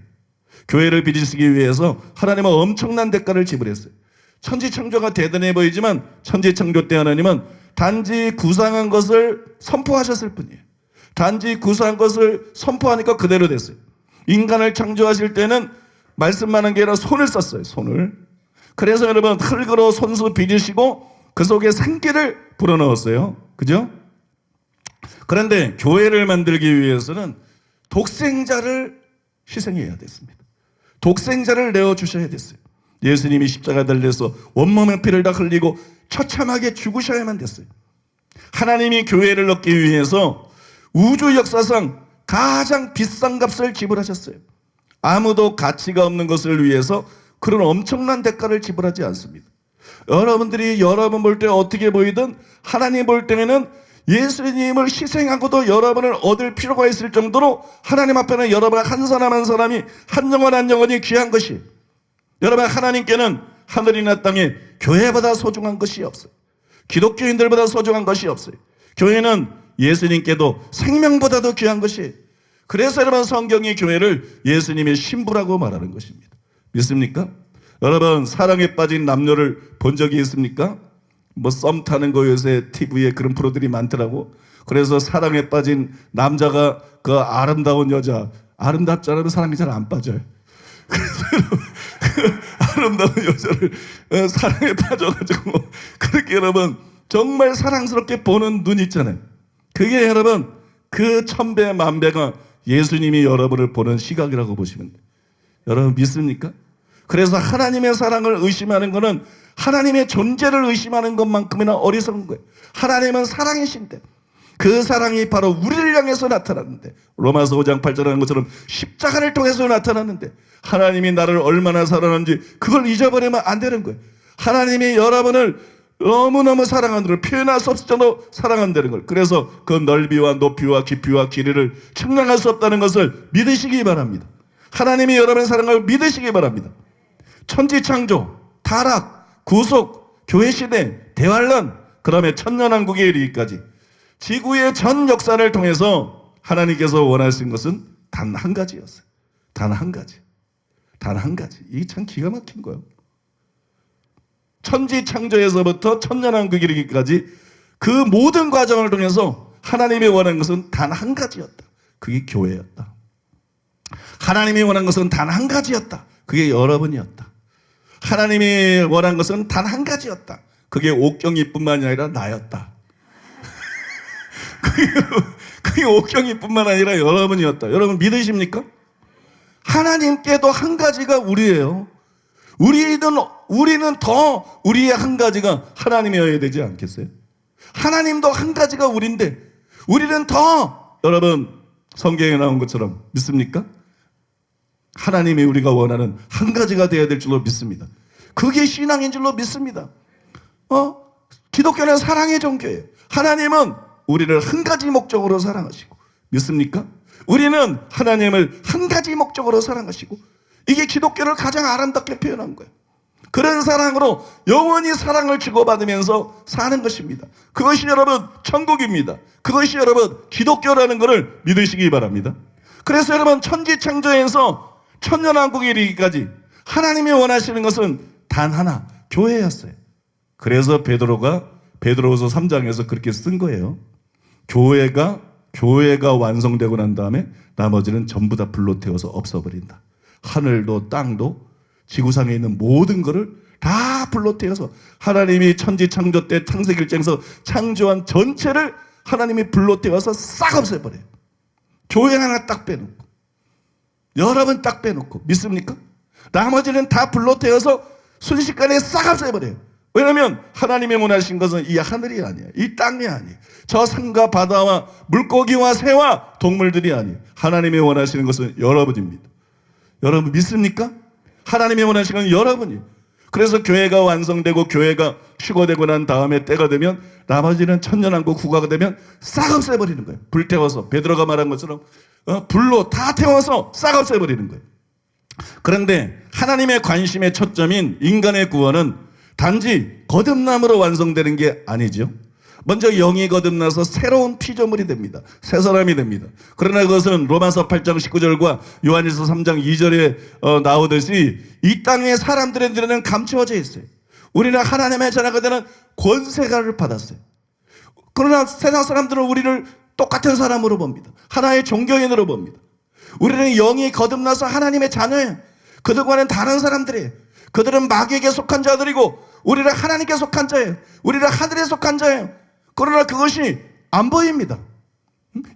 교회를 빚으시기 위해서 하나님은 엄청난 대가를 지불했어요. 천지 창조가 대단해 보이지만 천지 창조 때 하나님은 단지 구상한 것을 선포하셨을 뿐이에요. 단지 구상한 것을 선포하니까 그대로 됐어요. 인간을 창조하실 때는 말씀만 한 게 아니라 손을 썼어요. 손을. 그래서 여러분 흙으로 손수 빚으시고 그 속에 생기를 불어넣었어요. 그죠? 그런데 교회를 만들기 위해서는 독생자를 희생해야 됐습니다. 독생자를 내어주셔야 됐어요. 예수님이 십자가 달려서 온몸의 피를 다 흘리고 처참하게 죽으셔야만 됐어요. 하나님이 교회를 얻기 위해서 우주 역사상 가장 비싼 값을 지불하셨어요. 아무도 가치가 없는 것을 위해서 그런 엄청난 대가를 지불하지 않습니다. 여러분들이 여러분 볼 때 어떻게 보이든 하나님 볼 때는 예수님을 희생하고도 여러분을 얻을 필요가 있을 정도로 하나님 앞에는 여러분 한 사람 한 사람이 한 영혼 한 영혼이 귀한 것이, 여러분 하나님께는 하늘이나 땅에 교회보다 소중한 것이 없어요. 기독교인들보다 소중한 것이 없어요. 교회는 예수님께도 생명보다도 귀한 것이에요. 그래서 여러분 성경이 교회를 예수님의 신부라고 말하는 것입니다. 믿습니까? 여러분 사랑에 빠진 남녀를 본 적이 있습니까? 뭐 썸 타는 거 요새 TV에 그런 프로들이 많더라고. 그래서 사랑에 빠진 남자가 그 아름다운 여자, 아름답지 않으면 사랑이 잘 안 빠져요. 그래서 그 아름다운 여자를 사랑에 빠져가지고 그렇게 여러분 정말 사랑스럽게 보는 눈 있잖아요. 그게 여러분 그 천배 만배가 예수님이 여러분을 보는 시각이라고 보시면 돼요. 여러분 믿습니까? 그래서 하나님의 사랑을 의심하는 것은 하나님의 존재를 의심하는 것만큼이나 어리석은 거예요. 하나님은 사랑이신데 그 사랑이 바로 우리를 향해서 나타났는데, 로마서 5장 8절 하는 것처럼 십자가를 통해서 나타났는데 하나님이 나를 얼마나 사랑하는지 그걸 잊어버리면 안 되는 거예요. 하나님이 여러분을 너무너무 사랑하는 걸 표현할 수 없을 정도로 사랑한다는 걸. 그래서 그 넓이와 높이와 깊이와 길이를 측량할 수 없다는 것을 믿으시기 바랍니다. 하나님이 여러분의 사랑을 믿으시기 바랍니다. 천지창조, 타락, 구속, 교회시대, 대환란, 그 다음에 천년왕국에 이르기까지 지구의 전 역사를 통해서 하나님께서 원하신 것은 단 한 가지였어요. 단 한 가지. 단 한 가지. 이게 참 기가 막힌 거예요. 천지창조에서부터 천년왕국에 이르기까지 그 모든 과정을 통해서 하나님이 원하는 것은 단 한 가지였다. 그게 교회였다. 하나님이 원하는 것은 단 한 가지였다. 그게 여러분이었다. 하나님이 원한 것은 단 한 가지였다. 그게 옥경이뿐만이 아니라 나였다. 그게 옥경이뿐만 아니라 여러분이었다. 여러분 믿으십니까? 하나님께도 한 가지가 우리예요. 우리는 더 우리의 한 가지가 하나님이어야 되지 않겠어요? 하나님도 한 가지가 우리인데 우리는 더, 여러분 성경에 나온 것처럼 믿습니까? 하나님이 우리가 원하는 한 가지가 되어야 될 줄로 믿습니다. 그게 신앙인 줄로 믿습니다. 기독교는 사랑의 종교예요. 하나님은 우리를 한 가지 목적으로 사랑하시고, 믿습니까? 우리는 하나님을 한 가지 목적으로 사랑하시고, 이게 기독교를 가장 아름답게 표현한 거예요. 그런 사랑으로 영원히 사랑을 주고받으면서 사는 것입니다. 그것이 여러분 천국입니다. 그것이 여러분 기독교라는 것을 믿으시기 바랍니다. 그래서 여러분 천지창조에서 천년왕국에 이르기까지 하나님이 원하시는 것은 단 하나, 교회였어요. 그래서 베드로후서 3장에서 그렇게 쓴 거예요. 교회가 완성되고 난 다음에 나머지는 전부 다 불로 태워서 없어버린다. 하늘도 땅도 지구상에 있는 모든 것을 다 불로 태워서 하나님이 천지창조 때 창세기일장에서 창조한 전체를 하나님이 불로 태워서 싹 없애버려요. 교회 하나 딱 빼놓고, 여러분 딱 빼놓고, 믿습니까? 나머지는 다 불로 태워서 순식간에 싹 없애버려요. 왜냐하면 하나님이 원하신 것은 이 하늘이 아니에요. 이 땅이 아니에요. 저 산과 바다와 물고기와 새와 동물들이 아니에요. 하나님이 원하시는 것은 여러분입니다. 여러분 믿습니까? 하나님이 원하시는 건 여러분이에요. 그래서 교회가 완성되고 교회가 휴거되고 난 다음에 때가 되면 나머지는 천년왕국 후가가 되면 싹 없애버리는 거예요. 불 태워서, 베드로가 말한 것처럼 불로 다 태워서 싹 없애버리는 거예요. 그런데 하나님의 관심의 초점인 인간의 구원은 단지 거듭남으로 완성되는 게 아니죠. 먼저 영이 거듭나서 새로운 피조물이 됩니다. 새 사람이 됩니다. 그러나 그것은 로마서 8장 19절과 요한일서 3장 2절에 나오듯이 이 땅의 사람들의 눈에는 감추어져 있어요. 우리는 하나님의 자녀가 되는 권세가를 받았어요. 그러나 세상 사람들은 우리를 똑같은 사람으로 봅니다. 하나의 종교인으로 봅니다. 우리는 영이 거듭나서 하나님의 자녀예요. 그들과는 다른 사람들이에요. 그들은 마귀에게 속한 자들이고 우리는 하나님께 속한 자예요. 우리는 하늘에 속한 자예요. 그러나 그것이 안 보입니다.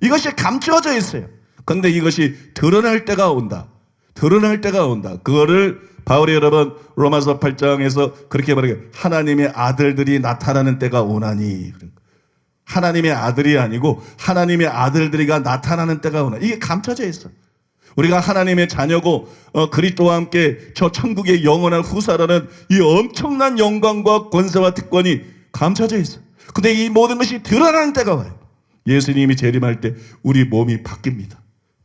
이것이 감추어져 있어요. 그런데 이것이 드러날 때가 온다. 드러날 때가 온다. 그거를 바울이 여러분 로마서 8장에서 그렇게 말해요. 하나님의 아들들이 나타나는 때가 오나니. 하나님의 아들이 아니고 하나님의 아들들이가 나타나는 때가 오나. 이게 감춰져 있어. 우리가 하나님의 자녀고 그리스도와 함께 저 천국의 영원한 후사라는 이 엄청난 영광과 권세와 특권이 감춰져 있어. 근데 이 모든 것이 드러나는 때가 와요. 예수님이 재림할 때 우리 몸이 바뀝니다.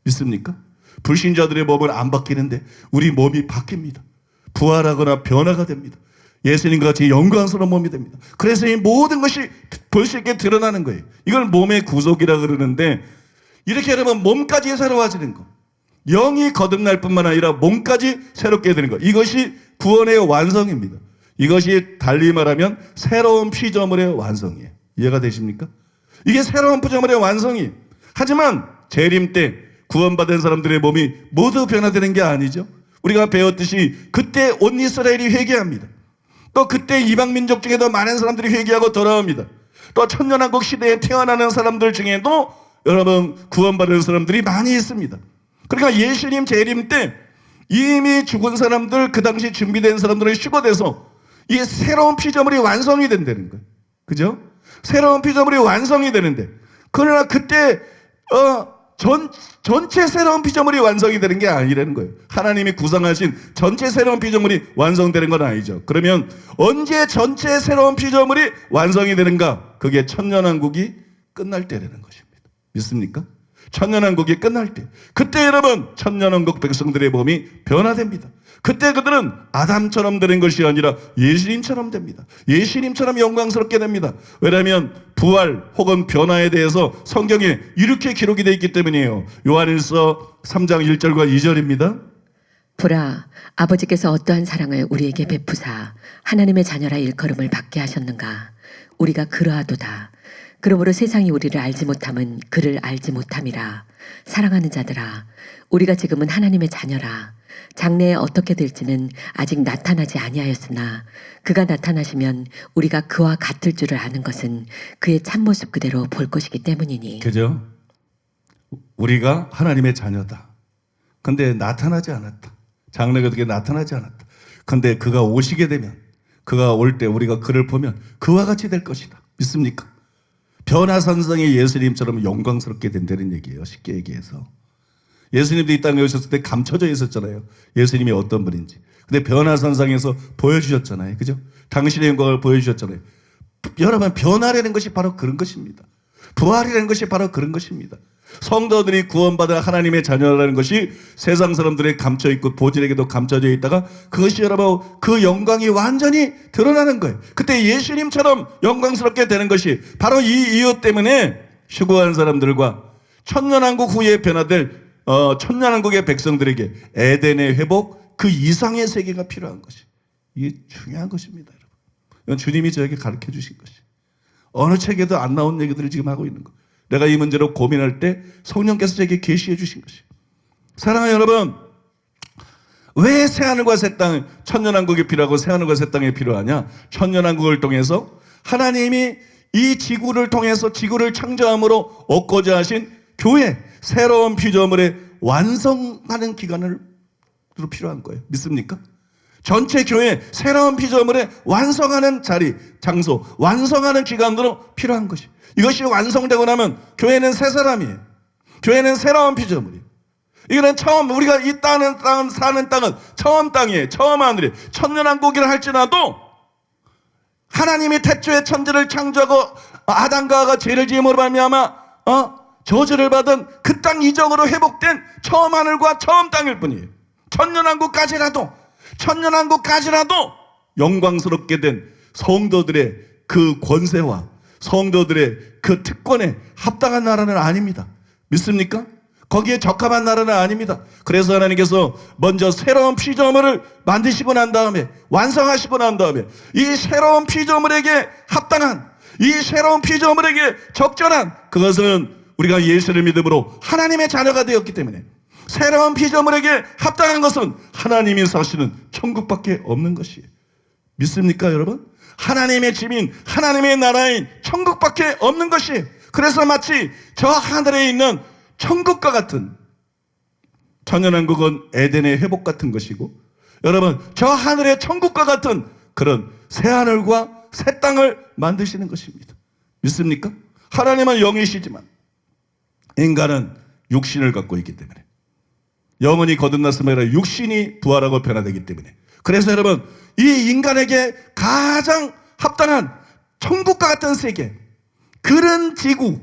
믿습니까? 불신자들의 몸은 안 바뀌는데 우리 몸이 바뀝니다. 부활하거나 변화가 됩니다. 예수님과 같이 영광스러운 몸이 됩니다. 그래서 이 모든 것이 볼 수 있게 드러나는 거예요. 이걸 몸의 구속이라 그러는데, 이렇게 여러분 몸까지 새로워지는 거, 영이 거듭날 뿐만 아니라 몸까지 새롭게 되는 것, 이것이 구원의 완성입니다. 이것이 달리 말하면 새로운 피조물의 완성이에요. 이해가 되십니까? 이게 새로운 피조물의 완성이에요. 하지만 재림 때 구원받은 사람들의 몸이 모두 변화되는 게 아니죠. 우리가 배웠듯이 그때 온 이스라엘이 회개합니다. 또 그때 이방민족 중에도 많은 사람들이 회개하고 돌아옵니다. 또 천년왕국 시대에 태어나는 사람들 중에도 여러분 구원받은 사람들이 많이 있습니다. 그러니까 예수님 재림 때 이미 죽은 사람들, 그 당시 준비된 사람들은 휴거돼서 이 새로운 피조물이 완성이 된다는 거예요. 그죠? 새로운 피조물이 완성이 되는데, 그러나 그때 전체 새로운 피조물이 완성이 되는 게 아니라는 거예요. 하나님이 구성하신 전체 새로운 피조물이 완성되는 건 아니죠. 그러면 언제 전체 새로운 피조물이 완성이 되는가? 그게 천년왕국이 끝날 때라는 것입니다. 믿습니까? 천년왕국이 끝날 때, 그때 여러분 천년왕국 백성들의 몸이 변화됩니다. 그때 그들은 아담처럼 되는 것이 아니라 예수님처럼 됩니다. 예수님처럼 영광스럽게 됩니다. 왜냐하면 부활 혹은 변화에 대해서 성경에 이렇게 기록이 되어 있기 때문이에요. 요한일서 3장 1절과 2절입니다. 보라, 아버지께서 어떠한 사랑을 우리에게 베푸사 하나님의 자녀라 일컬음을 받게 하셨는가. 우리가 그러하도다. 그러므로 세상이 우리를 알지 못함은 그를 알지 못함이라. 사랑하는 자들아, 우리가 지금은 하나님의 자녀라. 장래에 어떻게 될지는 아직 나타나지 아니하였으나 그가 나타나시면 우리가 그와 같을 줄을 아는 것은 그의 참모습 그대로 볼 것이기 때문이니. 그죠? 우리가 하나님의 자녀다. 근데 나타나지 않았다. 장래가 어떻게 나타나지 않았다. 근데 그가 오시게 되면, 그가 올 때 우리가 그를 보면 그와 같이 될 것이다. 믿습니까? 변화산성의 예수님처럼 영광스럽게 된다는 얘기예요. 쉽게 얘기해서. 예수님도 이 땅에 오셨을 때 감춰져 있었잖아요. 예수님이 어떤 분인지. 근데 변화산상에서 보여주셨잖아요. 그죠? 당신의 영광을 보여주셨잖아요. 여러분, 변화라는 것이 바로 그런 것입니다. 부활이라는 것이 바로 그런 것입니다. 성도들이 구원받아 하나님의 자녀라는 것이 세상 사람들에 감춰있고 보질에게도 감춰져 있다가 그것이 여러분 그 영광이 완전히 드러나는 거예요. 그때 예수님처럼 영광스럽게 되는 것이 바로 이 이유 때문에 휴거한 사람들과 천년왕국 후에 변화될 천년왕국의 백성들에게 에덴의 회복, 그 이상의 세계가 필요한 것이, 이게 중요한 것입니다. 여러분, 이건 주님이 저에게 가르쳐 주신 것이, 어느 책에도 안 나온 얘기들을 지금 하고 있는 거. 내가 이 문제로 고민할 때 성령께서 저에게 계시해 주신 것이. 사랑하는 여러분, 왜 새하늘과 새 땅, 천년왕국이 필요하고 새하늘과 새 땅이 필요하냐? 천년왕국을 통해서 하나님이 이 지구를 통해서 지구를 창조함으로 얻고자 하신 교회, 새로운 피조물의 완성하는 기간으로 필요한 거예요. 믿습니까? 전체 교회 새로운 피조물의 완성하는 자리, 장소, 완성하는 기간으로 필요한 것이. 이것이 완성되고 나면 교회는 새 사람이에요. 교회는 새로운 피조물이에요. 이거는 처음, 우리가 이 땅은 사는 땅은 처음 땅이에요. 처음 하늘이에요. 천년왕국이라 할지라도 하나님이 태초에 천지를 창조하고 아담과 하와가 죄를 지음으로 말미암아 저주를 받은 그 땅 이적으로 회복된 처음 하늘과 처음 땅일 뿐이에요. 천년왕국까지라도 영광스럽게 된 성도들의 그 권세와 성도들의 그 특권에 합당한 나라는 아닙니다. 믿습니까? 거기에 적합한 나라는 아닙니다. 그래서 하나님께서 먼저 새로운 피조물을 만드시고 난 다음에, 완성하시고 난 다음에 이 새로운 피조물에게 합당한, 이 새로운 피조물에게 적절한, 그것은 우리가 예수를 믿음으로 하나님의 자녀가 되었기 때문에, 새로운 피조물에게 합당한 것은 하나님이 사시는 천국밖에 없는 것이에요. 믿습니까, 여러분? 하나님의 집인, 하나님의 나라인 천국밖에 없는 것이에요. 그래서 마치 저 하늘에 있는 천국과 같은, 천년왕국은 에덴의 회복 같은 것이고, 여러분 저 하늘의 천국과 같은 그런 새 하늘과 새 땅을 만드시는 것입니다. 믿습니까? 하나님은 영이시지만 인간은 육신을 갖고 있기 때문에 영혼이 거듭났음에 아니라 육신이 부활하고 변화되기 때문에 그래서 여러분 이 인간에게 가장 합당한 천국과 같은 세계 그런 지구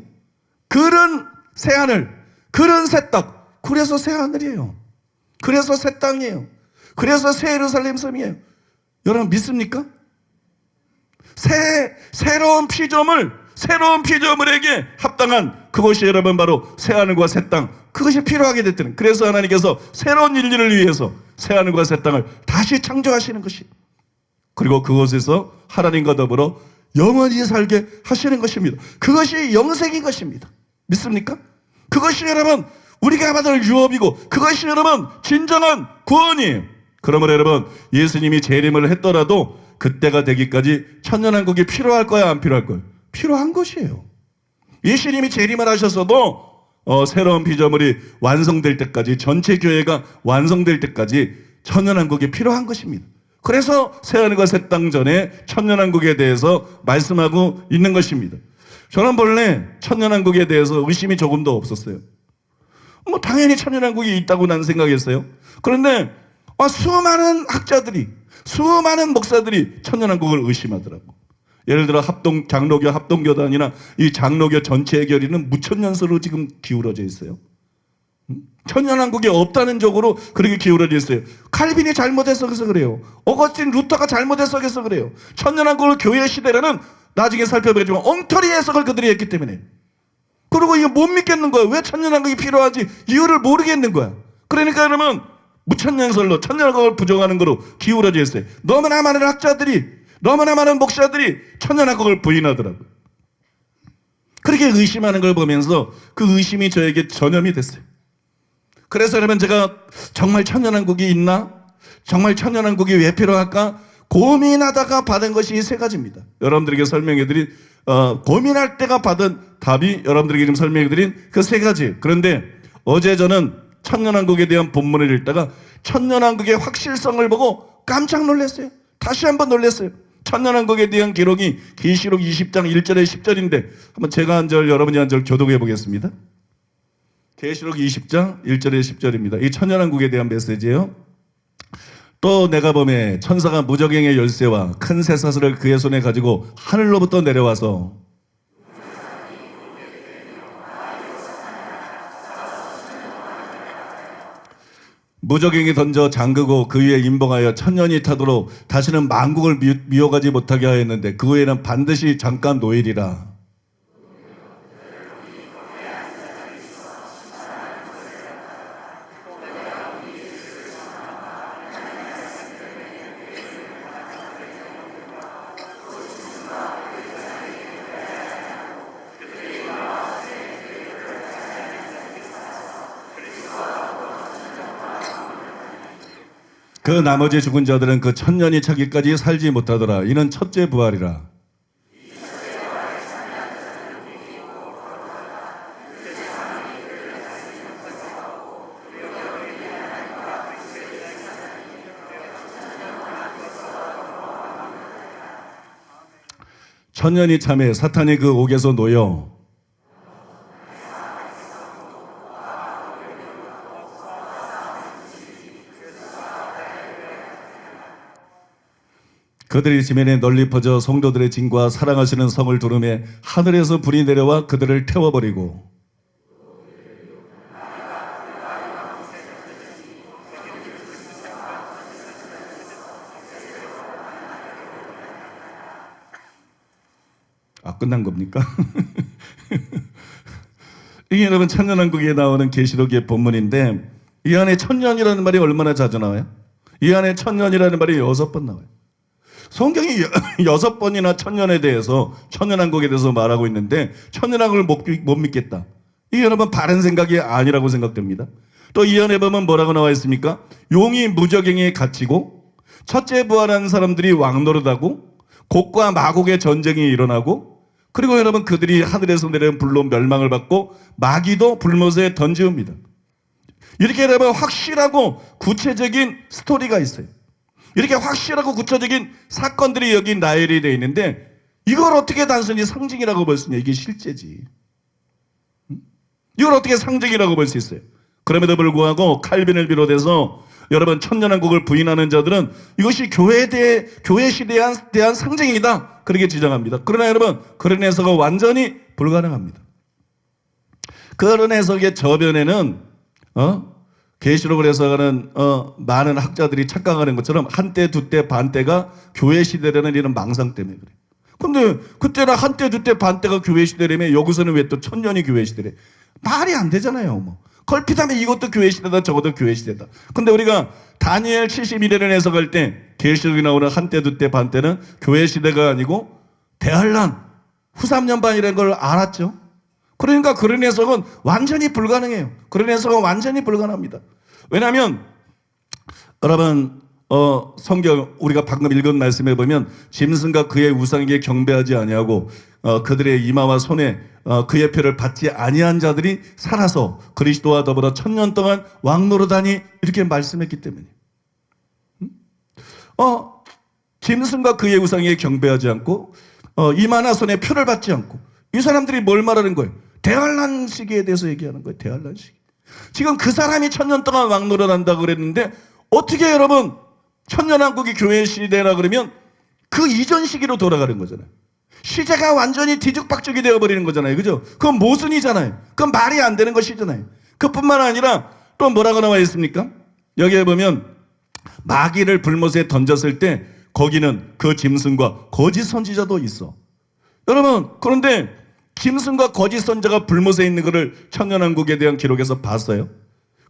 그런 새하늘 그런 새 땅 그래서 새하늘이에요. 그래서 새 땅이에요. 그래서 새 예루살렘 섬이에요. 여러분 믿습니까? 새로운 피조물에게 합당한 그것이 여러분 바로 새하늘과 새 땅 그것이 필요하게 됐다는 그래서 하나님께서 새로운 인류를 위해서 새하늘과 새 땅을 다시 창조하시는 것이 그리고 그곳에서 하나님과 더불어 영원히 살게 하시는 것입니다. 그것이 영생인 것입니다. 믿습니까? 그것이 여러분 우리가 받을 유업이고 그것이 여러분 진정한 구원이에요. 그러므로 여러분 예수님이 재림을 했더라도 그때가 되기까지 천년왕국이 필요할 거야 안 필요할 거야? 필요한 것이에요. 예수님이 재림을 하셨어도 새로운 피조물이 완성될 때까지 전체 교회가 완성될 때까지 천년왕국이 필요한 것입니다. 그래서 새하늘과 새 땅 전에 천년왕국에 대해서 말씀하고 있는 것입니다. 저는 본래 천년왕국에 대해서 의심이 조금도 없었어요. 뭐 당연히 천년왕국이 있다고 난 생각했어요. 그런데 수많은 학자들이 수많은 목사들이 천년왕국을 의심하더라고. 예를 들어 장로교 합동교단이나 이 장로교 전체의 결의는 무천년서로 지금 기울어져 있어요. 천년왕국이 없다는 쪽으로 그렇게 기울어져 있어요. 칼빈이 잘못해서 그래요. 어거스틴 루터가 잘못해서 그래요. 천년왕국을 교회 시대라는 나중에 살펴보겠지만 엉터리 해석을 그들이 했기 때문에 그리고 이거 못 믿겠는 거야. 왜 천년왕국이 필요한지 이유를 모르겠는 거야. 그러니까 여러분 무천년설로 천년왕국을 부정하는 거로 기울어져 있어요. 너무나 많은 학자들이 너무나 많은 목사들이 천년왕국을 부인하더라고요. 그렇게 의심하는 걸 보면서 그 의심이 저에게 전염이 됐어요. 그래서 여러분 제가 정말 천년왕국이 있나? 정말 천년왕국이 왜 필요할까? 고민하다가 받은 것이 이 세 가지입니다. 여러분들에게 설명해드린 고민할 때가 받은 답이 여러분들에게 지금 설명해드린 그 세 가지. 그런데 어제 저는 천년왕국에 대한 본문을 읽다가 천년왕국의 확실성을 보고 깜짝 놀랐어요. 다시 한번 놀랐어요. 천년왕국에 대한 기록이 계시록 20장 1절에 10절인데 한번 제가 한 절 여러분이 한 절 교독해 보겠습니다. 계시록 20장 1절에 10절입니다. 이 천년왕국에 대한 메시지예요. 또 내가 보매 천사가 무저갱의 열쇠와 큰 쇠사슬을 그의 손에 가지고 하늘로부터 내려와서 무저갱이 던져 잠그고 그 위에 임봉하여 천년이 타도록 다시는 만국을 미워가지 못하게 하였는데 그 후에는 반드시 잠깐 노일이라. 그 나머지 죽은 자들은 그 천년이 차기까지 살지 못하더라. 이는 첫째 부활이라. 천년이 참에 사탄이 그 옥에서 놓여 그들이 지면에 널리 퍼져 성도들의 진과 사랑하시는 성을 두르매 하늘에서 불이 내려와 그들을 태워버리고 끝난 겁니까? 이게 여러분 천년왕국에 나오는 계시록의 본문인데 이 안에 천년이라는 말이 얼마나 자주 나와요? 이 안에 천년이라는 말이 6번 나와요. 성경이 6번이나 천년에 대해서 천년왕국에 대해서 말하고 있는데 천년왕국을 못 믿겠다. 이게 여러분 바른 생각이 아니라고 생각됩니다. 또 이 안에 보면 뭐라고 나와 있습니까? 용이 무저갱에 갇히고 첫째 부활한 사람들이 왕노릇하고 곡과 마곡의 전쟁이 일어나고 그리고 여러분 그들이 하늘에서 내려온 불로 멸망을 받고 마귀도 불못에 던지옵니다. 이렇게 여러분 확실하고 구체적인 스토리가 있어요. 이렇게 확실하고 구체적인 사건들이 여기 나열이 되어 있는데 이걸 어떻게 단순히 상징이라고 볼 수 있냐? 이게 실제지. 이걸 어떻게 상징이라고 볼 수 있어요? 그럼에도 불구하고 칼빈을 비롯해서 여러분 천년왕국을 부인하는 자들은 이것이 교회 시대에 대한 상징이다 그렇게 주장합니다. 그러나 여러분 그런 해석은 완전히 불가능합니다. 그런 해석의 저변에는 계시록을 해석하는 많은 학자들이 착각하는 것처럼 한때 두때 반때가 교회 시대라는 이런 망상 때문에 그래. 근데 그때는 한때 두때 반때가 교회 시대라면 여기서는 왜 또 천년이 교회 시대래? 말이 안 되잖아요. 뭐 걸핏하면 이것도 교회 시대다 저것도 교회 시대다. 근데 우리가 다니엘 71회를 해석할 때 계시록에 나오는 한때 두때 반때는 교회 시대가 아니고 대환란 후 3년반이라는 걸 알았죠. 그러니까 그런 해석은 완전히 불가능해요. 그런 해석은 완전히 불가능합니다. 왜냐하면 여러분 성경 우리가 방금 읽은 말씀에 보면 짐승과 그의 우상에게 경배하지 아니하고 그들의 이마와 손에 그의 표를 받지 아니한 자들이 살아서 그리스도와 더불어 1000년 동안 왕노릇하니 이렇게 말씀했기 때문에 짐승과 그의 우상에게 경배하지 않고 이마나 손에 표를 받지 않고 이 사람들이 뭘 말하는 거예요? 대환란 시기에 대해서 얘기하는 거예요. 대환란 시기. 지금 그 사람이 1000년 동안 왕노릇한다고 그랬는데 어떻게 여러분 천년왕국이 교회 시대라 그러면 그 이전 시기로 돌아가는 거잖아요. 시제가 완전히 뒤죽박죽이 되어버리는 거잖아요. 그죠? 그건 모순이잖아요. 그건 말이 안 되는 것이잖아요. 그뿐만 아니라 또 뭐라고 나와 있습니까? 여기에 보면 마귀를 불못에 던졌을 때 거기는 그 짐승과 거짓 선지자도 있어. 여러분 그런데 짐승과 거짓 선지자가 불못에 있는 것을 천년왕국에 대한 기록에서 봤어요.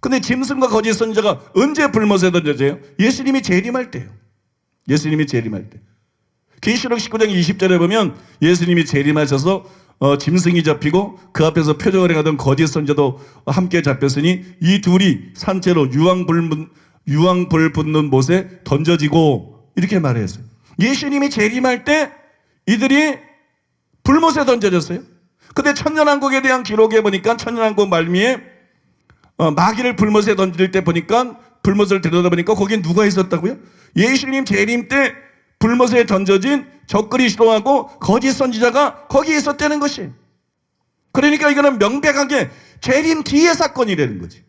근데 짐승과 거짓 선지자가 언제 불못에 던져져요? 예수님이 재림할 때요. 예수님이 재림할 때. 계시록 19장 20절에 보면 예수님이 재림하셔서 짐승이 잡히고 그 앞에서 표적을 행하던 거짓 선지자도 함께 잡혔으니 이 둘이 산채로 유황불 붙는 못에 던져지고 이렇게 말했어요. 예수님이 재림할 때 이들이 불못에 던져졌어요. 근데 천년왕국에 대한 기록에 보니까 천년왕국 말미에 마귀를 불못에 던질 때 보니까 불못을 들여다보니까 거기에 누가 있었다고요? 예수님 재림 때 불못에 던져진 적그리스도하고 거짓 선지자가 거기에 있었다는 것이. 그러니까 이거는 명백하게 재림 뒤의 사건이라는 거지.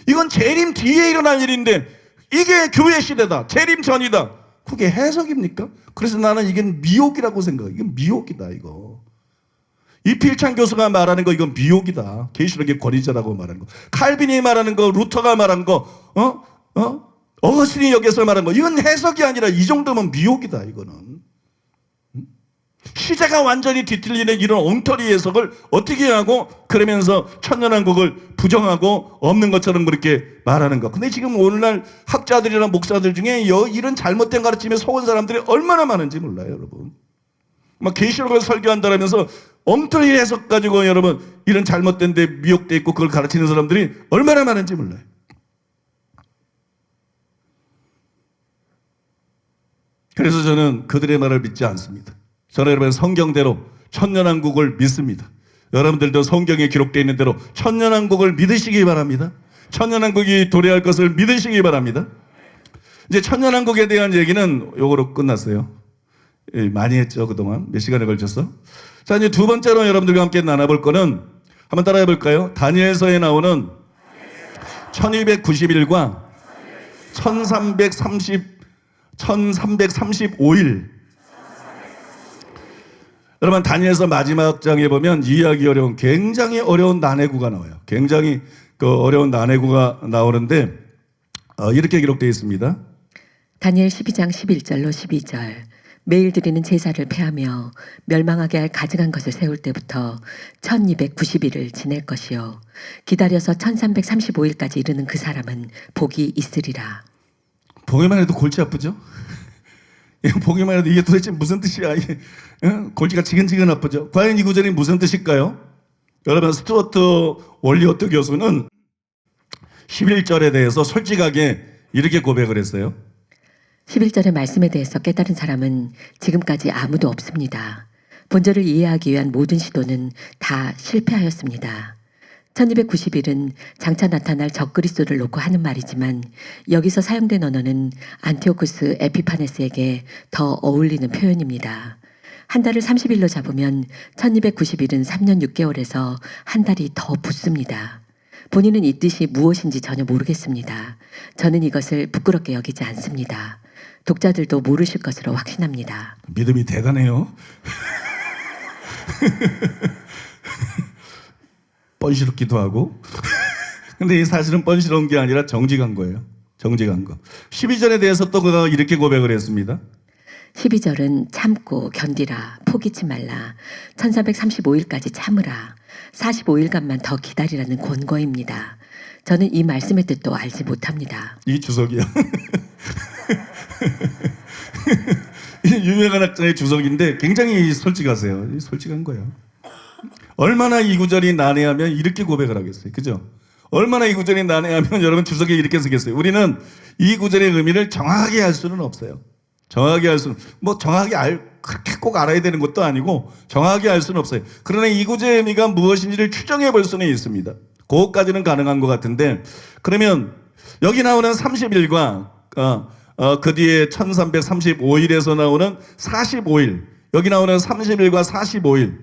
이건 재림 뒤에 일어날 일인데 이게 교회 시대다. 재림 전이다. 그게 해석입니까? 그래서 나는 이건 미혹이라고 생각해. 이건 미혹이다 이거. 이필찬 교수가 말하는 거 이건 미혹이다. 계시록의 권위자라고 말하는 거. 칼빈이 말하는 거, 루터가 말한 거, 어거스틴이 여기서 말한 거. 이건 해석이 아니라 이 정도면 미혹이다 이거는. 시제가 완전히 뒤틀리는 이런 엉터리 해석을 어떻게 하고 그러면서 천년왕국을 부정하고 없는 것처럼 그렇게 말하는 거. 근데 지금 오늘날 학자들이나 목사들 중에 이런 잘못된 가르침에 속은 사람들이 얼마나 많은지 몰라요 여러분. 막 계시록을 설교한다라면서 엉터리 해석 가지고 여러분 이런 잘못된 데 미혹돼 있고 그걸 가르치는 사람들이 얼마나 많은지 몰라요. 그래서 저는 그들의 말을 믿지 않습니다. 저는 여러분 성경대로 천년왕국을 믿습니다. 여러분들도 성경에 기록되어 있는 대로 천년왕국을 믿으시기 바랍니다. 천년왕국이 도래할 것을 믿으시기 바랍니다. 이제 천년왕국에 대한 얘기는 요거로 끝났어요. 많이 했죠 그동안 몇 시간에 걸쳐서. 자 이제 두 번째로 여러분들과 함께 나눠볼 거는 한번 따라해 볼까요? 다니엘서에 나오는 1290일과 1335일. 여러분 다니엘서 마지막 장에 보면 이해하기 어려운 굉장히 어려운 난해구가 나와요. 굉장히 어려운 난해구가 나오는데 이렇게 기록되어 있습니다. 다니엘 12장 11절로 12절. 매일 드리는 제사를 폐하며 멸망하게 할 가증한 것을 세울 때부터 1290일을 지낼 것이요 기다려서 1335일까지 이르는 그 사람은 복이 있으리라. 보기만 해도 골치 아프죠? 보기만 해도 이게 도대체 무슨 뜻이야? 골치가 지근지근 아프죠? 과연 이 구절이 무슨 뜻일까요? 여러분 스튜어트 월리어트 교수는 11절에 대해서 솔직하게 이렇게 고백을 했어요. 11절의 말씀에 대해서 깨달은 사람은 지금까지 아무도 없습니다. 본절을 이해하기 위한 모든 시도는 다 실패하였습니다. 1290일은 장차 나타날 적그리스도를 놓고 하는 말이지만 여기서 사용된 언어는 안티오쿠스 에피파네스에게 더 어울리는 표현입니다. 한 달을 30일로 잡으면 1290일은 3년 6개월에서 한 달이 더 붙습니다. 본인은 이 뜻이 무엇인지 전혀 모르겠습니다. 저는 이것을 부끄럽게 여기지 않습니다. 독자들도 모르실 것으로 확신합니다. 믿음이 대단해요. 뻔시럽기도 하고. 근데 이 사실은 뻔시러운 게 아니라 정직한 거예요. 정직한 거. 12절에 대해서 또 그가 이렇게 고백을 했습니다. 12절은 참고 견디라, 포기치 말라, 1435일까지 참으라, 45일간만 더 기다리라는 권고입니다. 저는 이 말씀의 뜻도 알지 못합니다. 이 주석이야. 이 유명한 학자의 주석인데 굉장히 솔직하세요. 솔직한 거예요. 얼마나 이 구절이 난해하면 이렇게 고백을 하겠어요. 그죠? 얼마나 이 구절이 난해하면 여러분 주석에 이렇게 쓰겠어요. 우리는 이 구절의 의미를 정확하게 알 수는 없어요. 정확하게 알 수는, 그렇게 꼭 알아야 되는 것도 아니고 정확하게 알 수는 없어요. 그러나 이 구절의 의미가 무엇인지를 추정해 볼 수는 있습니다. 그것까지는 가능한 것 같은데, 그러면 여기 나오는 30일과 그 뒤에 1335일에서 나오는 45일, 여기 나오는 30일과 45일,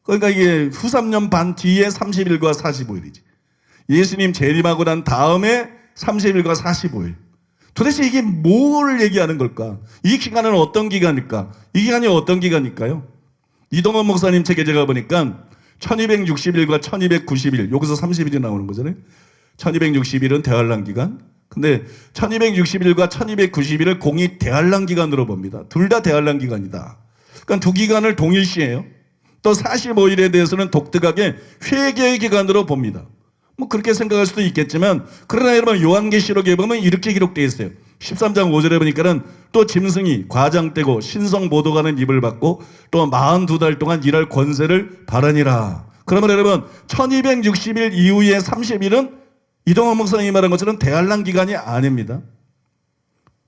그러니까 이게 후 3년 반 뒤에 30일과 45일이지. 예수님 재림하고 난 다음에 30일과 45일. 도대체 이게 뭘 얘기하는 걸까? 이 기간은 어떤 기간일까? 이 기간이 어떤 기간일까요? 이동원 목사님 책에 제가 보니까 1260일과 1290일, 여기서 30일이 나오는 거잖아요. 1260일은 대환란 기간. 근데 1260일과 1290일을 공이 대환란 기간으로 봅니다. 둘 다 대환란 기간이다. 그러니까 두 기간을 동일시해요. 또 45일에 대해서는 독특하게 회개의 기간으로 봅니다. 뭐 그렇게 생각할 수도 있겠지만, 그러나 여러분 요한계시록에 보면 이렇게 기록되어 있어요. 13장 5절에 보니까는 또 짐승이 과장되고 신성 모독하는 입을 받고 또 42달 동안 일할 권세를 받으니라. 그러면 여러분 1260일 이후에 30일은 이동원 목사님이 말한 것처럼 대환란 기간이 아닙니다.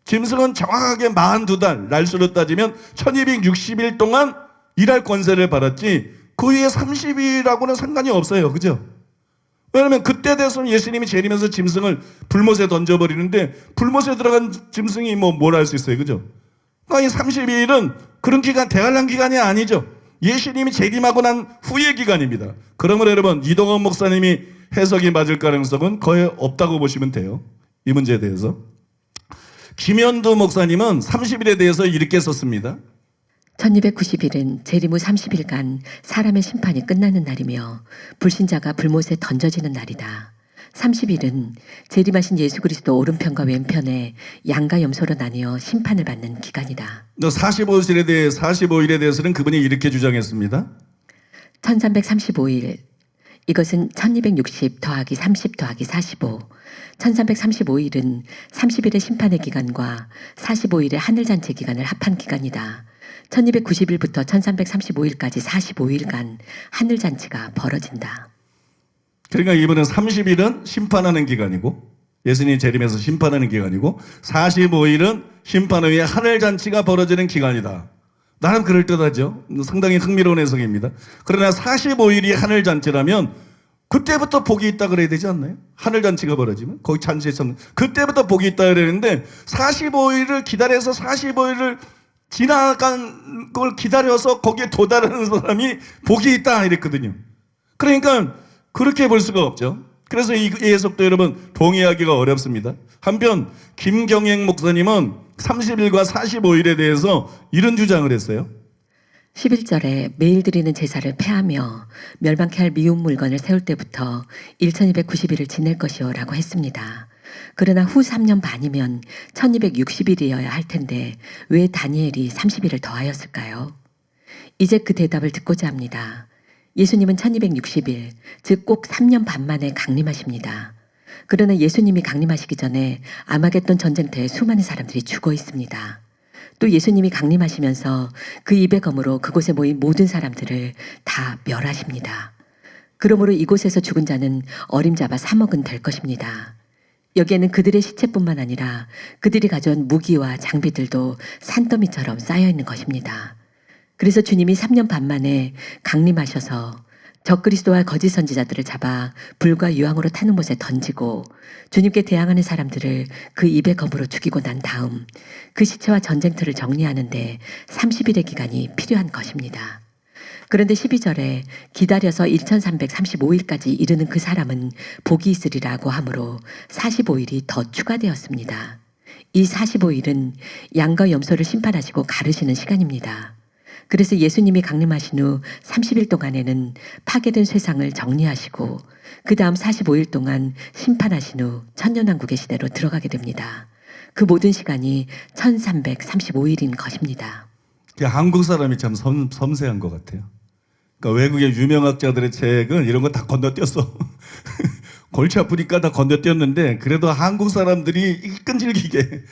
짐승은 정확하게 42달 날수로 따지면 1260일 동안 일할 권세를 받았지 그 위에 30일하고는 상관이 없어요. 그죠? 왜냐하면 그때 돼서는 예수님이 재림해서 짐승을 불못에 던져버리는데 불못에 들어간 짐승이 뭘 할 수 있어요. 그죠? 그러니까 이 32일은 그런 기간, 대환란 기간이 아니죠. 예수님이 재림하고 난 후의 기간입니다. 그러므로 여러분 이동원 목사님이 해석이 맞을 가능성은 거의 없다고 보시면 돼요. 이 문제에 대해서. 김현두 목사님은 30일에 대해서 이렇게 썼습니다. 1290일은 재림 후 30일간 사람의 심판이 끝나는 날이며 불신자가 불못에 던져지는 날이다. 30일은 재림하신 예수 그리스도 오른편과 왼편에 양과 염소로 나뉘어 심판을 받는 기간이다. 45일에 대해서는 그분이 이렇게 주장했습니다. 1335일, 이것은 1260 더하기 30 더하기 45. 1335일은 30일의 심판의 기간과 45일의 하늘잔치 기간을 합한 기간이다. 1290일부터 1335일까지 45일간 하늘잔치가 벌어진다. 그러니까 이분은 30일은 심판하는 기간이고 예수님 재림해서 심판하는 기간이고 45일은 심판 후에 하늘잔치가 벌어지는 기간이다. 나름 그럴듯하죠. 상당히 흥미로운 해석입니다. 그러나 45일이 하늘잔치라면 그때부터 복이 있다 그래야 되지 않나요? 하늘잔치가 벌어지면 거기 잔치에 참 그때부터 복이 있다 그러는데 45일을 기다려서 45일을 지나간 걸 기다려서 거기에 도달하는 사람이 복이 있다 이랬거든요. 그러니까 그렇게 볼 수가 없죠. 그래서 이 해석도 여러분 동의하기가 어렵습니다. 한편 김경행 목사님은 30일과 45일에 대해서 이런 주장을 했어요. 11절에 매일 드리는 제사를 폐하며 멸망케 할 미운 물건을 세울 때부터 1290일을 지낼 것이요 라고 했습니다. 그러나 후 3년 반이면 1260일이어야 할 텐데 왜 다니엘이 30일을 더하였을까요? 이제 그 대답을 듣고자 합니다. 예수님은 1260일, 즉 꼭 3년 반 만에 강림하십니다. 그러나 예수님이 강림하시기 전에 아마겟돈 전쟁터에 수많은 사람들이 죽어 있습니다. 또 예수님이 강림하시면서 그 입의 검으로 그곳에 모인 모든 사람들을 다 멸하십니다. 그러므로 이곳에서 죽은 자는 어림잡아 3억은 될 것입니다. 여기에는 그들의 시체뿐만 아니라 그들이 가져온 무기와 장비들도 산더미처럼 쌓여 있는 것입니다. 그래서 주님이 3년 반 만에 강림하셔서 적그리스도와 거짓 선지자들을 잡아 불과 유황으로 타는 못에 던지고 주님께 대항하는 사람들을 그 입의 검으로 죽이고 난 다음 그 시체와 전쟁터를 정리하는데 30일의 기간이 필요한 것입니다. 그런데 12절에 기다려서 1335일까지 이르는 그 사람은 복이 있으리라고 하므로 45일이 더 추가되었습니다. 이 45일은 양과 염소를 심판하시고 가르시는 시간입니다. 그래서 예수님이 강림하신 후 30일 동안에는 파괴된 쇠상을 정리하시고 그 다음 45일 동안 심판하신 후 천년왕국의 시대로 들어가게 됩니다. 그 모든 시간이 1335일인 것입니다. 한국 사람이 참 섬세한 것 같아요. 그러니까 외국의 유명학자들의 책은 이런 거 다 건너뛰었어. 골치 아프니까 다 건너뛰었는데 그래도 한국 사람들이 끈질기게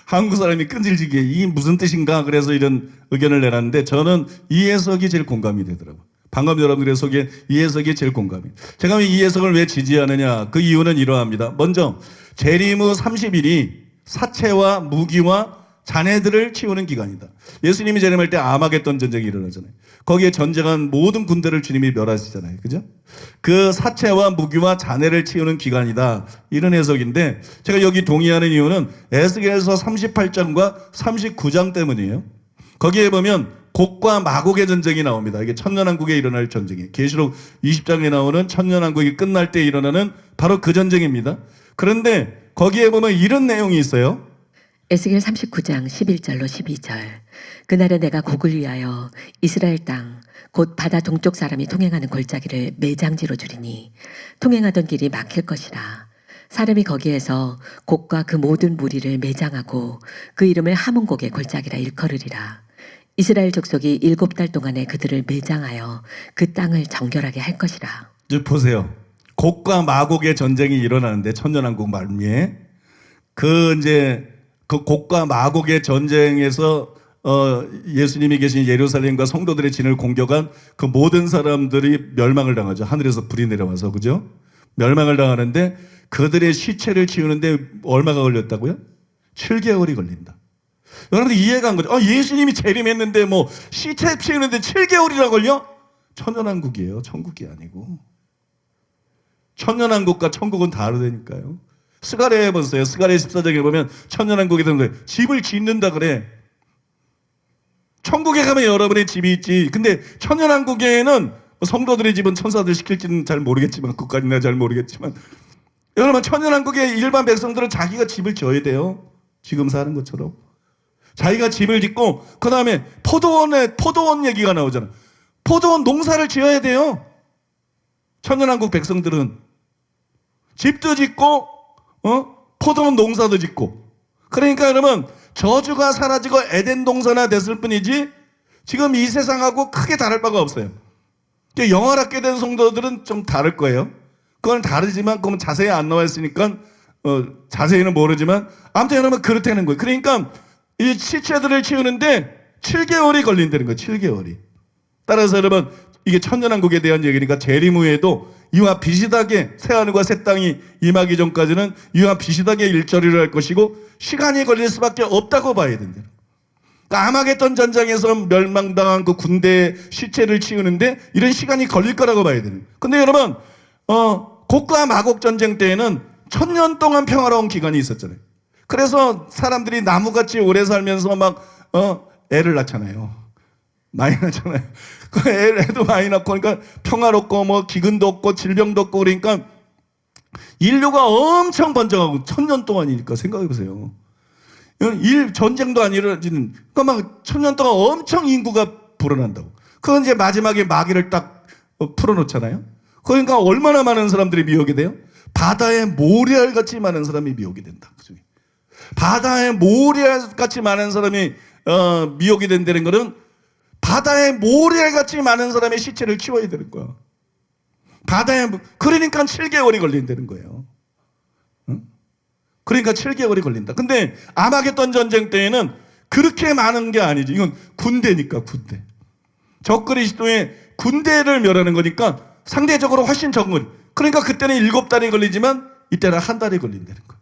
한국 사람이 끈질기게 이 무슨 뜻인가 그래서 이런 의견을 내놨는데 저는 이 해석이 제일 공감이 되더라고요. 방금 여러분들의 소개 이 해석이 제일 공감이. 제가 이 해석을 왜 지지하느냐 그 이유는 이러합니다. 먼저 재림 후 30일이 사체와 무기와 자네들을 치우는 기간이다. 예수님이 재림할 때 아마겟돈 전쟁이 일어나잖아요. 거기에 전쟁한 모든 군대를 주님이 멸하시잖아요. 그죠? 그 사체와 무기와 자네를 치우는 기간이다. 이런 해석인데 제가 여기 동의하는 이유는 에스겔서 38장과 39장 때문이에요. 거기에 보면 곡과 마곡의 전쟁이 나옵니다. 이게 천년왕국에 일어날 전쟁이에요. 계시록 20장에 나오는 천년왕국이 끝날 때 일어나는 바로 그 전쟁입니다. 그런데 거기에 보면 이런 내용이 있어요. 에스겔 39장 11절로 12절. 그날에 내가 곡을 위하여 이스라엘 땅 곧 바다 동쪽 사람이 통행하는 골짜기를 매장지로 주리니 통행하던 길이 막힐 것이라. 사람이 거기에서 곡과 그 모든 무리를 매장하고 그 이름을 하문곡의 골짜기라 일컬으리라. 이스라엘 족속이 7달 동안에 그들을 매장하여 그 땅을 정결하게 할 것이라. 이제 보세요. 곡과 마곡의 전쟁이 일어나는데 천년왕국 말미에 그 곡과 마곡의 전쟁에서 예수님이 계신 예루살렘과 성도들의 진을 공격한 그 모든 사람들이 멸망을 당하죠. 하늘에서 불이 내려와서 그죠? 멸망을 당하는데 그들의 시체를 치우는데 얼마가 걸렸다고요? 7개월이 걸린다. 여러분들 이해가 안 가죠? 예수님이 재림했는데 뭐 시체 치우는데 7개월이나 걸려? 천년왕국이에요. 천국이 아니고. 천년왕국과 천국은 다르다니까요. 스가랴에 보세요. 스가랴 14장에 보면 천년왕국에 되는 거예요. 집을 짓는다 그래. 천국에 가면 여러분의 집이 있지. 근데 천년왕국에는 성도들의 집은 천사들 시킬지는 잘 모르겠지만 그까지는 잘 모르겠지만 여러분 천년왕국의 일반 백성들은 자기가 집을 지어야 돼요. 지금 사는 것처럼. 자기가 집을 짓고 그 다음에 포도원 얘기가 나오잖아. 포도원 농사를 지어야 돼요. 천년왕국 백성들은 집도 짓고 포도원 농사도 짓고. 그러니까 여러분 저주가 사라지고 에덴 동산화 됐을 뿐이지 지금 이 세상하고 크게 다를 바가 없어요. 영화롭게 된 성도들은 좀 다를 거예요. 그건 다르지만 그건 자세히 안 나와 있으니까 자세히는 모르지만 아무튼 여러분 그렇다는 거예요. 그러니까 이 시체들을 치우는데 7개월이 걸린다는 거예요. 7개월이. 따라서 여러분 이게 천년왕국에 대한 얘기니까 재림 후에도 이와 비슷하게 새하늘과 새 땅이 임하기 전까지는 이와 비슷하게 일처리를 할 것이고 시간이 걸릴 수밖에 없다고 봐야 된다. 그러니까 아마겟돈 전쟁에서 멸망당한 그 군대의 시체를 치우는데 이런 시간이 걸릴 거라고 봐야 되는 거예요. 근데 여러분 곡과 마곡 전쟁 때에는 1000년 동안 평화로운 기간이 있었잖아요. 그래서 사람들이 나무같이 오래 살면서 막 애를 낳잖아요. 많이 낳잖아요. 그 애도 많이 낳고 그러니까 평화롭고 뭐 기근도 없고 질병도 없고 그러니까 인류가 엄청 번성하고 1000년 동안이니까 생각해 보세요. 전쟁도 안 일어나지는 그러니까 막 1000년 동안 엄청 인구가 불어난다고. 그건 이제 마지막에 마귀를 딱 풀어놓잖아요. 그러니까 얼마나 많은 사람들이 미혹이 돼요? 바다에 모래알 같이 많은 사람이 미혹이 된다. 그중에 바다에 모래알 같이 많은 사람이 미혹이 된다는 것은 바다에 모래알같이 많은 사람의 시체를 치워야 되는 거야. 그러니까 7개월이 걸린다는 거예요. 응? 그러니까 7개월이 걸린다. 근데 아마겟돈 전쟁 때에는 그렇게 많은 게 아니지. 이건 군대니까 군대. 적그리스도의 군대를 멸하는 거니까 상대적으로 훨씬 적은 거지. 그러니까 그때는 7달이 걸리지만 이때는 한 달이 걸린다는 거예요.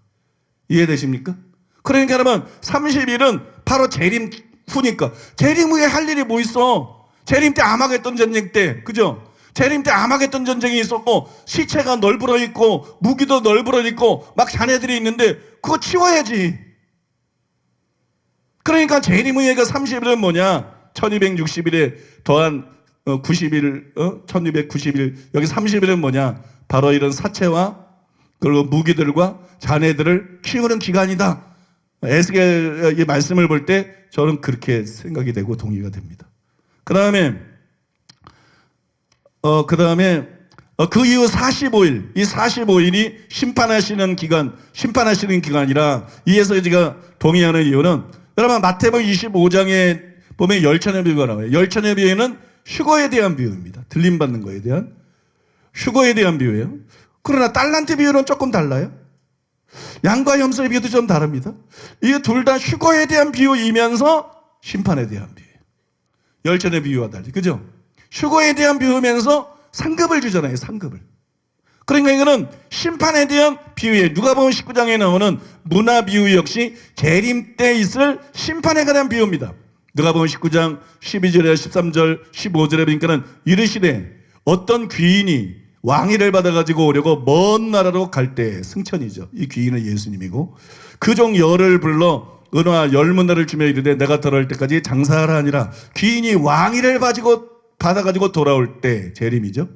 이해되십니까? 그러니까 여러분 30일은 바로 재림 후니까 재림 후에 할 일이 뭐 있어? 재림 때 아마겟돈 전쟁 때 그죠? 재림 때 아마겟돈 전쟁이 있었고 시체가 널브러 있고 무기도 널브러 있고 막 자네들이 있는데 그거 치워야지. 그러니까 재림 후에가 30일은 뭐냐? 1260일에 더한 90일, 1290일, 여기 30일은 뭐냐? 바로 이런 사체와 그리고 무기들과 자네들을 키우는 기간이다. 에스겔의 말씀을 볼 때 저는 그렇게 생각이 되고 동의가 됩니다. 그 다음에 그 이후 45일, 이 45일이 심판하시는 기간이라 이에서 제가 동의하는 이유는 여러분 마태복음 25장에 보면 열천의 비유가 나와요. 열천의 비유는 휴거에 대한 비유입니다. 들림받는 거에 대한 휴거에 대한 비유예요. 그러나 달란트 비유는 조금 달라요. 양과 염소의 비유도 좀 다릅니다. 이게 둘 다 휴거에 대한 비유이면서 심판에 대한 비유예요. 열천의 비유와 달리. 그죠? 휴거에 대한 비유면서 상급을 주잖아요. 상급을. 그러니까 이거는 심판에 대한 비유예요. 누가복음 19장에 나오는 문화 비유 역시 재림 때 있을 심판에 관한 비유입니다. 누가복음 19장 12절에 13절 15절에 보니까는 이르시되 어떤 귀인이 왕위를 받아가지고 오려고 먼 나라로 갈 때 승천이죠. 이 귀인은 예수님이고 그 종 열을 불러 은화 열문화를 주며 이르되 내가 돌아올 때까지 장사하라 하니라. 귀인이 왕위를 받아가지고 돌아올 때 재림이죠.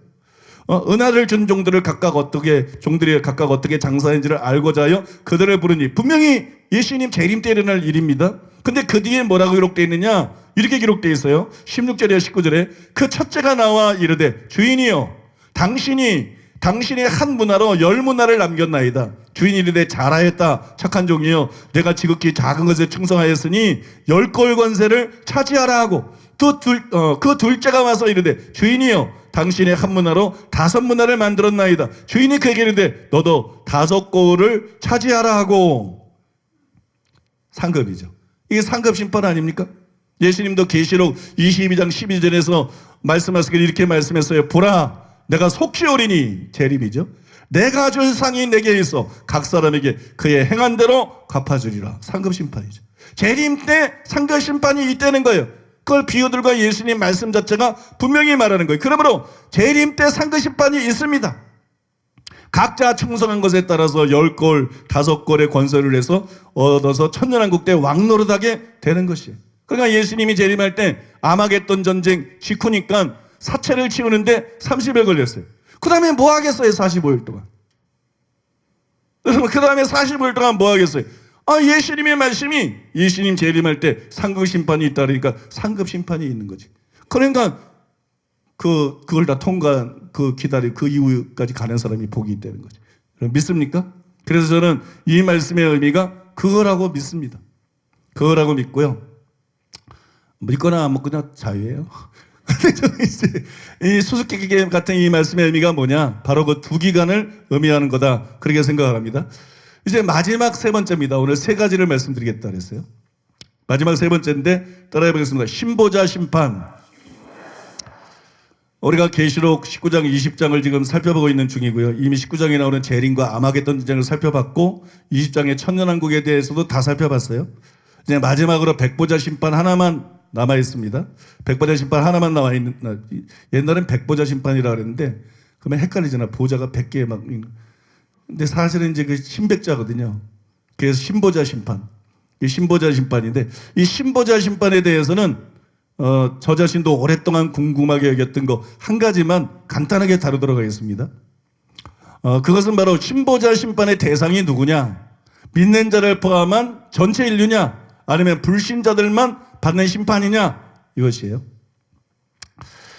은하를 준 종들이 각각 어떻게 장사했는지를 알고자 하여 그들을 부르니 분명히 예수님 재림 때 일어날 일입니다. 근데 그 뒤에 뭐라고 기록되어 있느냐? 이렇게 기록되어 있어요. 16절에 19절에 그 첫째가 나와 이르되 주인이여 당신이 한 문화로 열 문화를 남겼나이다. 주인이 이르되 잘하였다 착한 종이여 내가 지극히 작은 것에 충성하였으니 열 골 권세를 차지하라 하고 그 둘째가 와서 이르되 주인이여 당신의 한 문화로 5 문화를 만들었나이다. 주인이 그에게 이르되 너도 5 골을 차지하라 하고. 상급이죠. 이게 상급 심판 아닙니까? 예수님도 계시록 22장 12절에서 말씀하시길 이렇게 말씀했어요. 보라 내가 속히 오리니 재림이죠. 내가 줄 상이 내게 있어 각 사람에게 그의 행한 대로 갚아주리라. 상급 심판이죠. 재림 때 상급 심판이 있다는 거예요. 그걸 비유들과 예수님 말씀 자체가 분명히 말하는 거예요. 그러므로 재림 때 상급 심판이 있습니다. 각자 충성한 것에 따라서 10골, 5골의 권세를 해서 얻어서 천년왕국 때 왕노릇하게 되는 것이에요. 그러니까 예수님이 재림할 때 아마겟돈 전쟁 직후니까 사체를 치우는데 30일 걸렸어요. 그 다음에 뭐 하겠어요? 45일 동안. 그 다음에 45일 동안 뭐 하겠어요? 예수님의 말씀이 예수님 재림할 때 상급 심판이 있다 그러니까 상급 심판이 있는 거지. 그러니까 그걸 다 통과한 그 이후까지 가는 사람이 복이 있다는 거지. 믿습니까? 그래서 저는 이 말씀의 의미가 그거라고 믿습니다. 그거라고 믿고요. 믿거나 안 믿거나 자유예요. 근데 저는 이제 이 수수께끼 같은 이 말씀의 의미가 뭐냐? 바로 그 2기간을 의미하는 거다. 그렇게 생각을 합니다. 이제 마지막 3번째입니다. 오늘 3가지를 말씀드리겠다 그랬어요. 마지막 3번째인데 따라해 보겠습니다. 신보자 심판. 우리가 계시록 19장 20장을 지금 살펴보고 있는 중이고요. 이미 19장에 나오는 재림과 아마겟돈 전쟁을 살펴봤고 20장의 천년왕국에 대해서도 다 살펴봤어요. 이제 마지막으로 백보자 심판 하나만 남아 있습니다. 백보자 심판 하나만 나와 있는. 옛날엔 백보자 심판이라 그랬는데 그러면 헷갈리잖아. 보자가 100개 막. 근데 사실은 이제 그 신백자거든요. 그래서 신보자 심판. 이 신보자 심판인데 이 신보자 심판에 대해서는 저 자신도 오랫동안 궁금하게 여겼던 거 한 가지만 간단하게 다루도록 하겠습니다. 그것은 바로 신보자 심판의 대상이 누구냐? 믿는 자를 포함한 전체 인류냐? 아니면 불신자들만 받는 심판이냐? 이것이에요.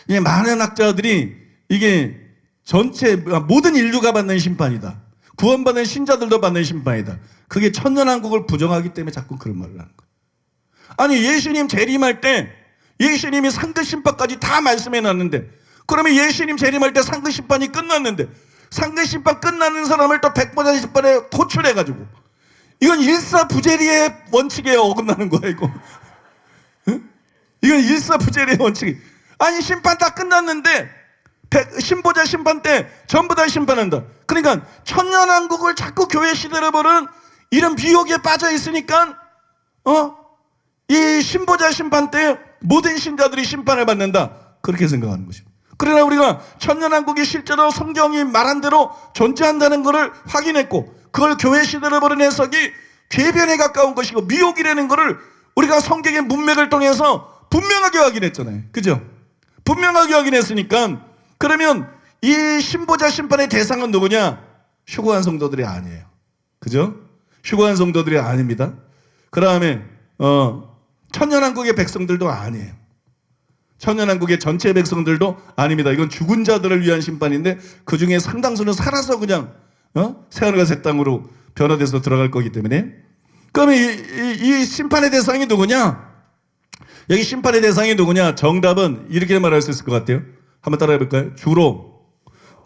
이 많은 학자들이 이게 전체 모든 인류가 받는 심판이다. 구원받은 신자들도 받는 심판이다. 그게 천년왕국을 부정하기 때문에 자꾸 그런 말을 하는 거예요. 아니 예수님 재림할 때 예수님이 상급 심판까지 다 말씀해 놨는데 그러면 예수님 재림할 때 상급 심판이 끝났는데 상급 심판 끝나는 사람을 또 백보자 심판에 도출해가지고 이건 일사부재리의 원칙에 어긋나는 거야 이거. 이건 일사부재리의 원칙이. 아니 심판 다 끝났는데 신보자 심판 때 전부 다 심판한다. 그러니까 천년왕국을 자꾸 교회 시대로 보는 이런 비욕에 빠져 있으니까 이 신보자 심판 때 모든 신자들이 심판을 받는다. 그렇게 생각하는 것입니다. 그러나 우리가 천년왕국이 실제로 성경이 말한 대로 존재한다는 것을 확인했고, 그걸 교회 시대를 보는 해석이 궤변에 가까운 것이고 미혹이라는 것을 우리가 성경의 문맥을 통해서 분명하게 확인했잖아요. 그죠? 분명하게 확인했으니까, 그러면 이 신보자 심판의 대상은 누구냐? 휴거한 성도들이 아니에요. 그죠? 휴거한 성도들이 아닙니다. 그 다음에 천년왕국의 백성들도 아니에요. 천년왕국의 전체 백성들도 아닙니다. 이건 죽은 자들을 위한 심판인데 그 중에 상당수는 살아서 그냥 새하늘과 새 땅으로 변화돼서 들어갈 거기 때문에. 그러면 이 심판의 대상이 누구냐? 여기 심판의 대상이 누구냐? 정답은 이렇게 말할 수 있을 것 같아요. 한번 따라해 볼까요? 주로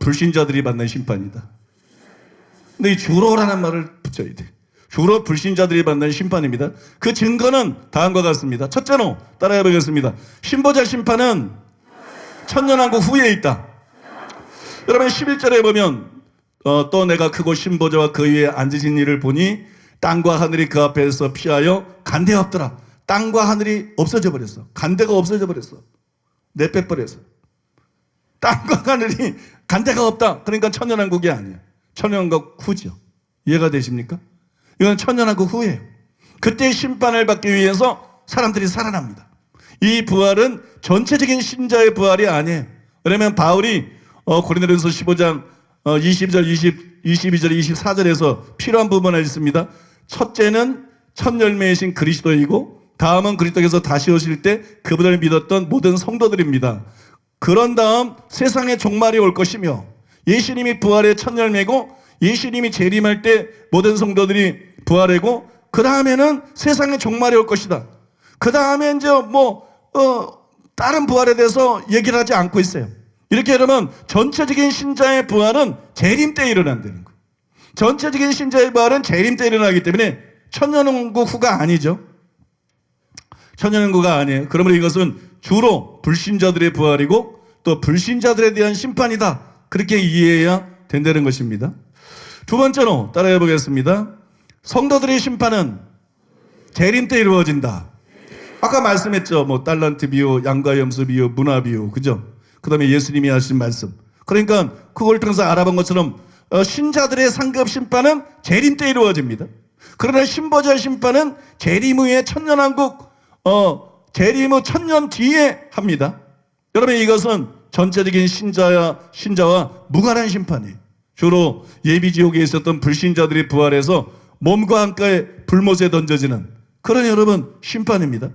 불신자들이 받는 심판이다. 근데 이 주로라는 말을 붙여야 돼. 주로 불신자들이 받는 심판입니다. 그 증거는 다음과 같습니다. 첫째로 따라해 보겠습니다. 신보자 심판은 천년왕국 후에 있다. 여러분 11절에 보면 또 내가 크고 신보자와 그 위에 앉으신 이를 보니 땅과 하늘이 그 앞에서 피하여 간대 없더라. 땅과 하늘이 없어져 버렸어. 간대가 없어져 버렸어. 내빼버렸어. 땅과 하늘이 간대가 없다. 그러니까 천년왕국이 아니야. 천년왕국 후죠. 이해가 되십니까? 이건 천년왕국 후예요. 그때 심판을 받기 위해서 사람들이 살아납니다. 이 부활은 전체적인 신자의 부활이 아니에요. 왜냐하면 바울이 고린도전서 15장 22절, 22절, 24절에서 필요한 부분을 있습니다. 첫째는 첫 열매이신 그리스도이고 다음은 그리스도께서 다시 오실 때 그분을 믿었던 모든 성도들입니다. 그런 다음 세상의 종말이 올 것이며 예수님이 부활의 첫 열매고 예수님이 재림할 때 모든 성도들이 부활하고 그 다음에는 세상의 종말이 올 것이다. 그 다음에 이제 다른 부활에 대해서 얘기를 하지 않고 있어요. 이렇게 그러면 전체적인 신자의 부활은 재림 때 일어난다는 거예요. 전체적인 신자의 부활은 재림 때 일어나기 때문에 천년왕국 후가 아니죠. 천년왕국가 아니에요. 그러므로 이것은 주로 불신자들의 부활이고 또 불신자들에 대한 심판이다. 그렇게 이해해야 된다는 것입니다. 두 번째로 따라해 보겠습니다. 성도들의 심판은 재림 때 이루어진다. 아까 말씀했죠. 달란트 비유, 양과 염소 비유, 문화 비유, 그죠? 그 다음에 예수님이 하신 말씀. 그러니까 그걸 통해서 알아본 것처럼 신자들의 상급 심판은 재림 때 이루어집니다. 그러나 신보자 심판은 재림 후에 천년왕국, 재림 후 천년 뒤에 합니다. 여러분 이것은 전체적인 신자와 무관한 심판이에요. 주로 예비지옥에 있었던 불신자들이 부활해서 몸과 한가에 불못에 던져지는 그런 여러분 심판입니다.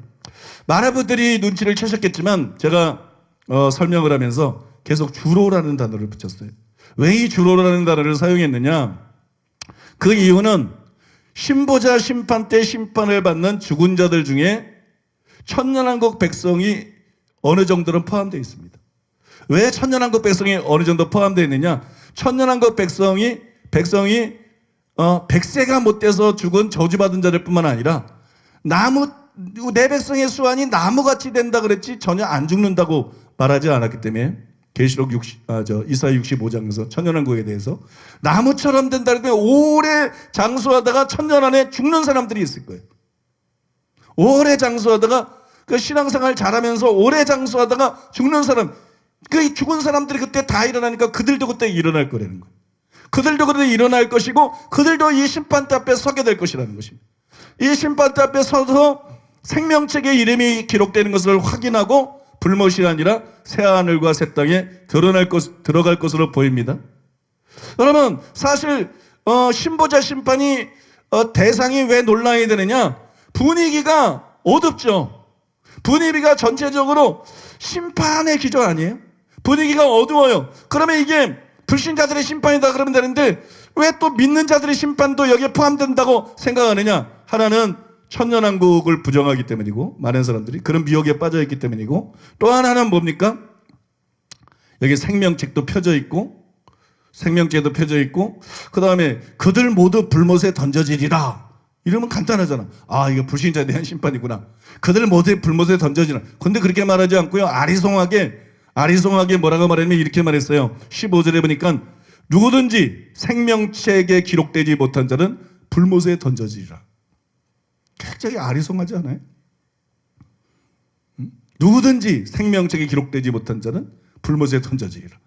많은 분들이 눈치를 채셨겠지만 제가 설명을 하면서 계속 주로라는 단어를 붙였어요. 왜 이 주로라는 단어를 사용했느냐? 그 이유는 신보자 심판 때 심판을 받는 죽은 자들 중에 천년왕국 백성이 어느 정도는 포함되어 있습니다. 왜 천년왕국 백성이 어느 정도 포함되어 있느냐? 천년왕국 백성이 100세가 못 돼서 죽은 저주받은 자들 뿐만 아니라 내 백성의 수완이 나무같이 된다 그랬지 전혀 안 죽는다고 말하지 않았기 때문에 계시록 이사야 65장에서 천년왕국에 대해서 나무처럼 된다 그랬더니 오래 장수하다가 천년 안에 죽는 사람들이 있을 거예요. 오래 장수하다가 그 신앙생활 잘하면서 오래 장수하다가 죽는 사람, 그 죽은 사람들이 그때 다 일어나니까 그들도 그때 일어날 거라는 거예요. 그들도 그때 일어날 것이고 그들도 이 심판대 앞에 서게 될 것이라는 것입니다. 이 심판대 앞에 서서 생명책에 이름이 기록되는 것을 확인하고 불못이 아니라 새하늘과 새 땅에 들어갈 것으로 보입니다. 여러분 사실 신보자 심판이 대상이 왜 논란이 되느냐? 분위기가 어둡죠. 분위기가 전체적으로 심판의 기조 아니에요? 분위기가 어두워요. 그러면 이게 불신자들의 심판이다 그러면 되는데 왜 또 믿는 자들의 심판도 여기에 포함된다고 생각하느냐? 하나는 천년왕국을 부정하기 때문이고 많은 사람들이 그런 미혹에 빠져있기 때문이고 또 하나는 뭡니까? 여기 생명책도 펴져 있고 생명책도 펴져 있고 그 다음에 그들 모두 불못에 던져지리라. 이러면 간단하잖아. 아 이거 불신자에 대한 심판이구나. 그들 모두 불못에 던져지리라. 근데 그렇게 말하지 않고요. 아리송하게 뭐라고 말했냐면 이렇게 말했어요. 15절에 보니까 누구든지 생명책에 기록되지 못한 자는 불못에 던져지리라. 굉장히 아리송하지 않아요? 누구든지 생명책에 기록되지 못한 자는 불못에 던져지리라.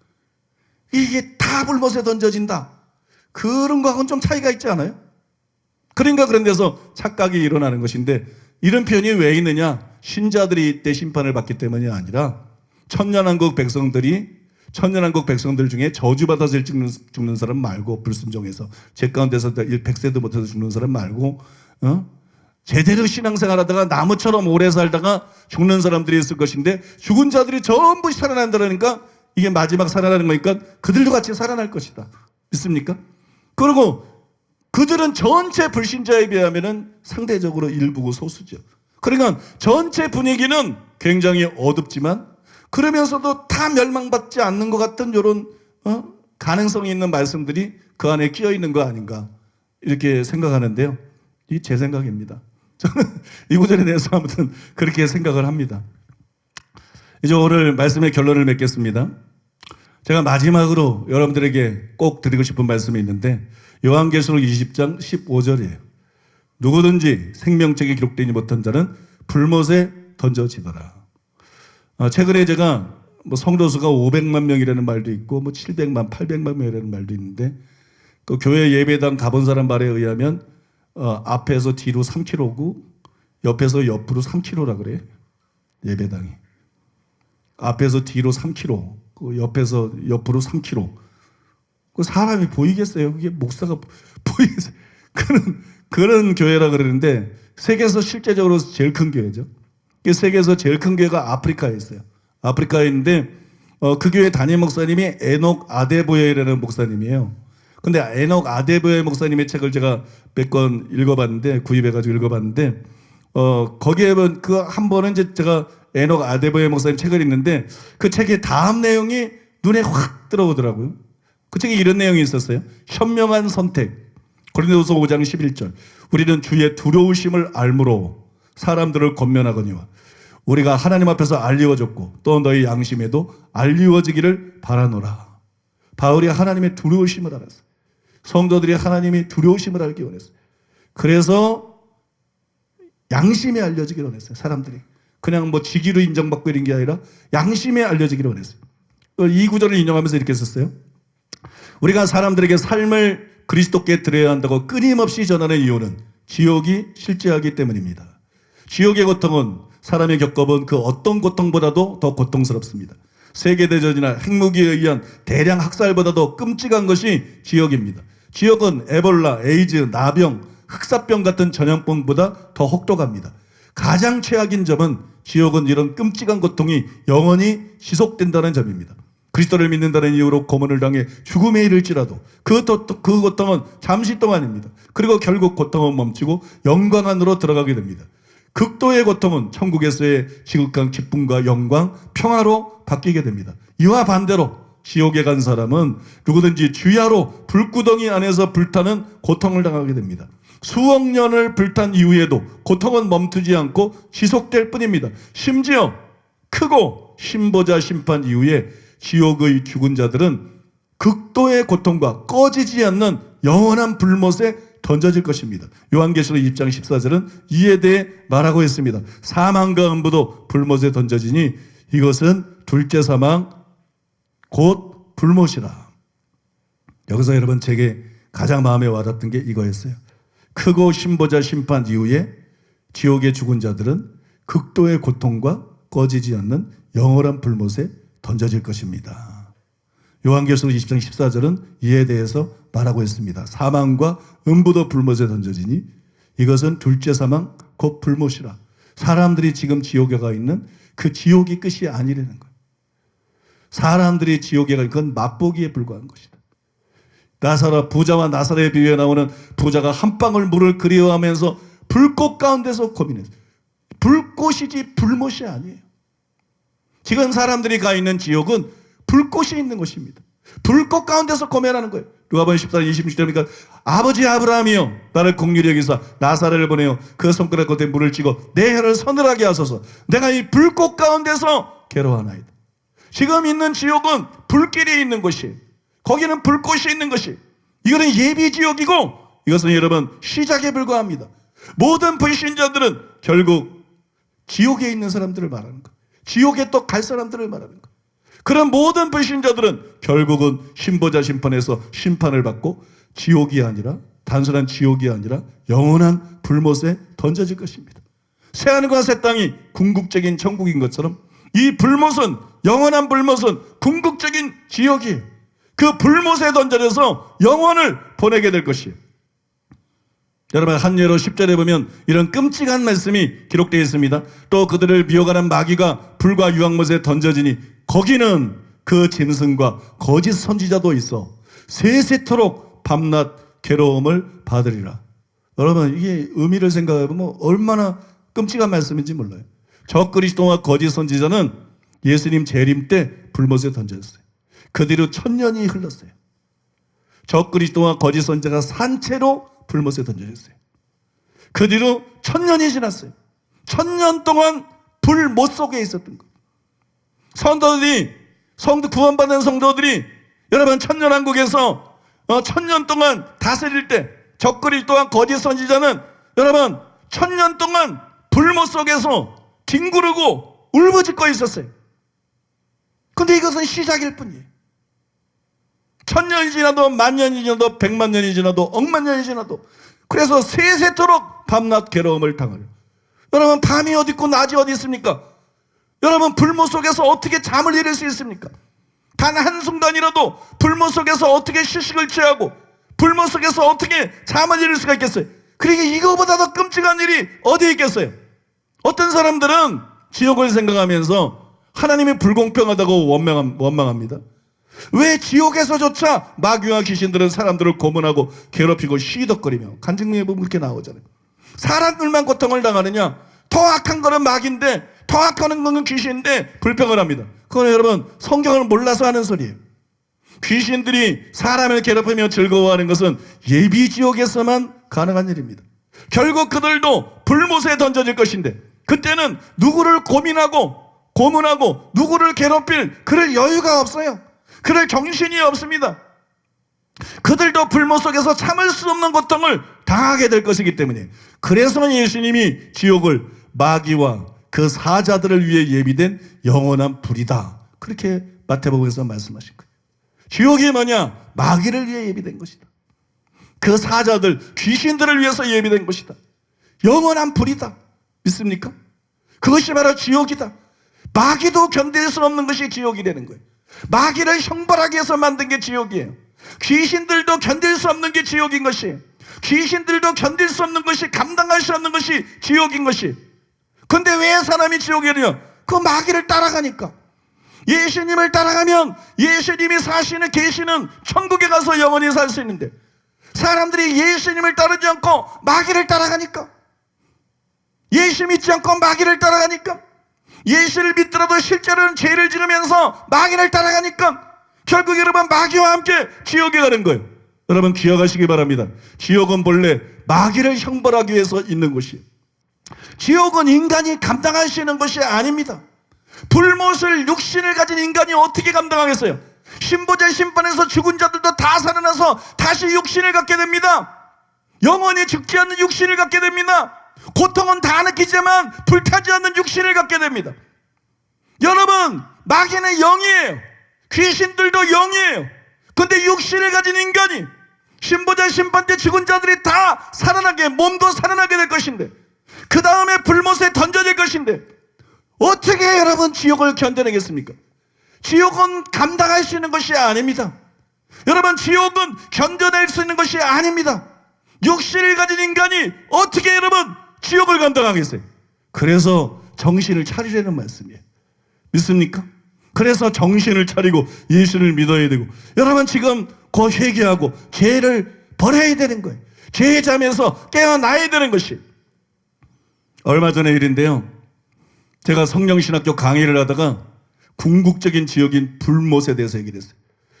이게 다 불못에 던져진다. 그런 거하고는 좀 차이가 있지 않아요? 그러니까 그런 데서 착각이 일어나는 것인데, 이런 표현이 왜 있느냐? 신자들이 이때 심판을 받기 때문이 아니라 천년왕국 백성들 중에 저주받아서 죽는 사람 말고, 불순종해서 제 가운데서 100세도 못해서 죽는 사람 말고, 제대로 신앙생활하다가 나무처럼 오래 살다가 죽는 사람들이 있을 것인데, 죽은 자들이 전부 살아난다니까 이게 마지막 살아나는 거니까 그들도 같이 살아날 것이다. 믿습니까? 그리고 그들은 전체 불신자에 비하면 상대적으로 일부고 소수죠. 그러니까 전체 분위기는 굉장히 어둡지만 그러면서도 다 멸망받지 않는 것 같은 이런 가능성이 있는 말씀들이 그 안에 끼어 있는 거 아닌가, 이렇게 생각하는데요. 이 제 생각입니다. 저는 이 구절에 대해서 아무튼 그렇게 생각을 합니다. 이제 오늘 말씀의 결론을 맺겠습니다. 제가 마지막으로 여러분들에게 꼭 드리고 싶은 말씀이 있는데, 요한계시록 20장 15절이에요. 누구든지 생명책에 기록되지 못한 자는 불못에 던져지더라. 최근에 제가 성도수가 500만 명이라는 말도 있고 700만, 800만 명이라는 말도 있는데, 그 교회 예배당 가본 사람 말에 의하면 앞에서 뒤로 3km고 옆에서 옆으로 3km라 그래요. 예배당이. 앞에서 뒤로 3km, 그 옆에서 옆으로 3km. 그 사람이 보이겠어요? 그게 목사가 보이겠어요? 그런 교회라 그러는데, 세계에서 실제적으로 제일 큰 교회죠. 세계에서 제일 큰 교회가 아프리카에 있어요. 아프리카에 있는데, 그 교회 담임 목사님이 에녹 아데보예라는 목사님이에요. 근데 에녹 아데보예 목사님의 책을 제가 몇 권 읽어봤는데, 구입해가지고 읽어봤는데, 거기에 그 한 번은 이제 제가 에녹 아데보예 목사님 책을 읽는데, 그 책의 다음 내용이 눈에 확 들어오더라고요. 그 책에 이런 내용이 있었어요. 현명한 선택. 고린도후서 5장 11절. 우리는 주의 두려우심을 알므로 사람들을 권면하거니와 우리가 하나님 앞에서 알리워졌고 또 너희 양심에도 알리워지기를 바라노라. 바울이 하나님의 두려우심을 알았어요. 성도들이 하나님의 두려우심을 알기 원했어요. 그래서 양심에 알려지기를 원했어요. 사람들이 그냥 직위로 인정받고 이런 게 아니라 양심에 알려지기를 원했어요. 이 구절을 인용하면서 이렇게 썼어요. 우리가 사람들에게 삶을 그리스도께 드려야 한다고 끊임없이 전하는 이유는 지옥이 실제하기 때문입니다. 지옥의 고통은 사람이 겪어본 그 어떤 고통보다도 더 고통스럽습니다. 세계대전이나 핵무기에 의한 대량 학살보다도 끔찍한 것이 지옥입니다. 지옥은 에볼라, 에이즈, 나병, 흑사병 같은 전염병보다 더 혹독합니다. 가장 최악인 점은 지옥은 이런 끔찍한 고통이 영원히 지속된다는 점입니다. 그리스도를 믿는다는 이유로 고문을 당해 죽음에 이를지라도 그 고통은 잠시 동안입니다. 그리고 결국 고통은 멈추고 영광 안으로 들어가게 됩니다. 극도의 고통은 천국에서의 지극한 기쁨과 영광, 평화로 바뀌게 됩니다. 이와 반대로 지옥에 간 사람은 누구든지 주야로 불구덩이 안에서 불타는 고통을 당하게 됩니다. 수억 년을 불탄 이후에도 고통은 멈추지 않고 지속될 뿐입니다. 심지어 크고 신보자 심판 이후에 지옥의 죽은 자들은 극도의 고통과 꺼지지 않는 영원한 불못에 던져질 것입니다. 요한계시록 20장 14절은 이에 대해 말하고 있습니다. 사망과 음부도 불못에 던져지니 이것은 둘째 사망 곧 불못이라. 여기서 여러분 제게 가장 마음에 와닿던 게 이거였어요. 크고 신보자 심판 이후에 지옥에 죽은 자들은 극도의 고통과 꺼지지 않는 영원한 불못에 던져질 것입니다. 요한계시록 20장 14절은 이에 대해서 말하고 있습니다. 사망과 음부도 불못에 던져지니 이것은 둘째 사망 곧 불못이라. 사람들이 지금 지옥에 가 있는 그 지옥이 끝이 아니라는 거예요. 사람들이 지옥에 가 있는 건 맛보기에 불과한 것이다. 부자와 나사렛에 비유해 나오는 부자가 한 방울 물을 그리워하면서 불꽃 가운데서 고민했어요. 불꽃이지 불못이 아니에요. 지금 사람들이 가 있는 지옥은 불꽃이 있는 것입니다. 불꽃 가운데서 고민하는 거예요. 누가복음 14장 26절이니까 아버지 아브라함이여 나를 긍휼히 여기사 나사렛을 보내어 그 손가락 겉에 물을 찍어 내 혀를 서늘하게 하소서. 내가 이 불꽃 가운데서 괴로워하나이다. 지금 있는 지옥은 불길이 있는 곳이에요. 거기는 불꽃이 있는 것이. 이거는 예비 지옥이고 이것은 여러분 시작에 불과합니다. 모든 불신자들은 결국 지옥에 있는 사람들을 말하는 거예요. 지옥에 또 갈 사람들을 말하는 거예요. 그런 모든 불신자들은 결국은 신보자 심판에서 심판을 받고 지옥이 아니라, 단순한 지옥이 아니라 영원한 불못에 던져질 것입니다. 새하늘과 새 땅이 궁극적인 천국인 것처럼 이 불못은, 영원한 불못은 궁극적인 지옥이에요. 그 불못에 던져져서 영원을 보내게 될 것이에요. 여러분, 한예로 10절에 보면 이런 끔찍한 말씀이 기록되어 있습니다. 또 그들을 미혹하는 마귀가 불과 유황못에 던져지니 거기는 그 짐승과 거짓 선지자도 있어 세세토록 밤낮 괴로움을 받으리라. 여러분, 이게 의미를 생각해 보면 얼마나 끔찍한 말씀인지 몰라요. 저 그리스도와 거짓 선지자는 예수님 재림 때 불못에 던져졌어요. 그 뒤로 1000년이 흘렀어요. 저 그리스도와 거짓 선지자가 산채로 불못에 던져졌어요. 그 뒤로 1000년이 지났어요. 1000년 동안 불못 속에 있었던 거예요. 구원받은 성도들이 여러분 1000년왕국에서 1000년 동안 다스릴 때 저 그리스도와 거짓 선지자는 여러분 1000년 동안 불못 속에서 뒹구르고 울부짖고 있었어요. 근데 이것은 시작일 뿐이에요. 1000년이 지나도, 만년이 지나도, 100만 년이 지나도, 억만 년이 지나도, 그래서 세세토록 밤낮 괴로움을 당하려. 여러분, 밤이 어디 있고 낮이 어디 있습니까? 여러분, 불못 속에서 어떻게 잠을 이룰 수 있습니까? 단 한순간이라도 불못 속에서 어떻게 휴식을 취하고 불못 속에서 어떻게 잠을 이룰 수가 있겠어요? 그러니까 이거보다 더 끔찍한 일이 어디에 있겠어요? 어떤 사람들은 지옥을 생각하면서 하나님이 불공평하다고 원망합니다. 왜 지옥에서조차 마귀와 귀신들은 사람들을 고문하고 괴롭히고 시덕거리며, 간증문에 보면 그렇게 나오잖아요. 사람들만 고통을 당하느냐? 더 악한 거는 마귀인데, 더 악한 거는 귀신인데 불평을 합니다. 그건 여러분 성경을 몰라서 하는 소리예요. 귀신들이 사람을 괴롭히며 즐거워하는 것은 예비지옥에서만 가능한 일입니다. 결국 그들도 불못에 던져질 것인데, 그때는 누구를 고문하고 누구를 괴롭힐 그럴 여유가 없어요. 그럴 정신이 없습니다. 그들도 불못 속에서 참을 수 없는 고통을 당하게 될 것이기 때문에, 그래서 예수님이 지옥을 마귀와 그 사자들을 위해 예비된 영원한 불이다, 그렇게 마태복음에서 말씀하신 거예요. 지옥이 뭐냐? 마귀를 위해 예비된 것이다. 그 사자들, 귀신들을 위해서 예비된 것이다. 영원한 불이다. 믿습니까? 그것이 바로 지옥이다. 마귀도 견딜 수 없는 것이 지옥이 되는 거예요. 마귀를 형벌하기 위해서 만든 게 지옥이에요. 귀신들도 견딜 수 없는 게 지옥인 것이에요. 귀신들도 견딜 수 없는 것이, 감당할 수 없는 것이 지옥인 것이. 근데 왜 사람이 지옥이냐? 그 마귀를 따라가니까. 예수님을 따라가면 예수님이 사시는, 계시는 천국에 가서 영원히 살 수 있는데, 사람들이 예수님을 따르지 않고 마귀를 따라가니까, 예수 믿지 않고 마귀를 따라가니까, 예수를 믿더라도 실제로는 죄를 지으면서 마귀를 따라가니까 결국 여러분 마귀와 함께 지옥에 가는 거예요. 여러분 기억하시기 바랍니다. 지옥은 본래 마귀를 형벌하기 위해서 있는 곳이에요. 지옥은 인간이 감당할 수 있는 것이 아닙니다. 불못을, 육신을 가진 인간이 어떻게 감당하겠어요? 신보자 심판에서 죽은 자들도 다 살아나서 다시 육신을 갖게 됩니다. 영원히 죽지 않는 육신을 갖게 됩니다. 고통은 다 느끼지만 불타지 않는 육신을 갖게 됩니다. 여러분, 마귀는 영이에요. 귀신들도 영이에요. 근데 육신을 가진 인간이 신보자 심판 때 죽은 자들이 다 살아나게, 몸도 살아나게 될 것인데, 그 다음에 불못에 던져질 것인데, 어떻게 여러분 지옥을 견뎌내겠습니까? 지옥은 감당할 수 있는 것이 아닙니다. 여러분, 지옥은 견뎌낼 수 있는 것이 아닙니다. 육신을 가진 인간이 어떻게 여러분 지옥을 감당하겠어요? 그래서 정신을 차리라는 말씀이에요. 믿습니까? 그래서 정신을 차리고 예수를 믿어야 되고, 여러분 지금 곧 회개하고 죄를 버려야 되는 거예요. 죄의 잠에서 깨어나야 되는 것이. 얼마 전의 일인데요, 제가 성령신학교 강의를 하다가 궁극적인 지옥인 불못에 대해서 얘기를 했어요.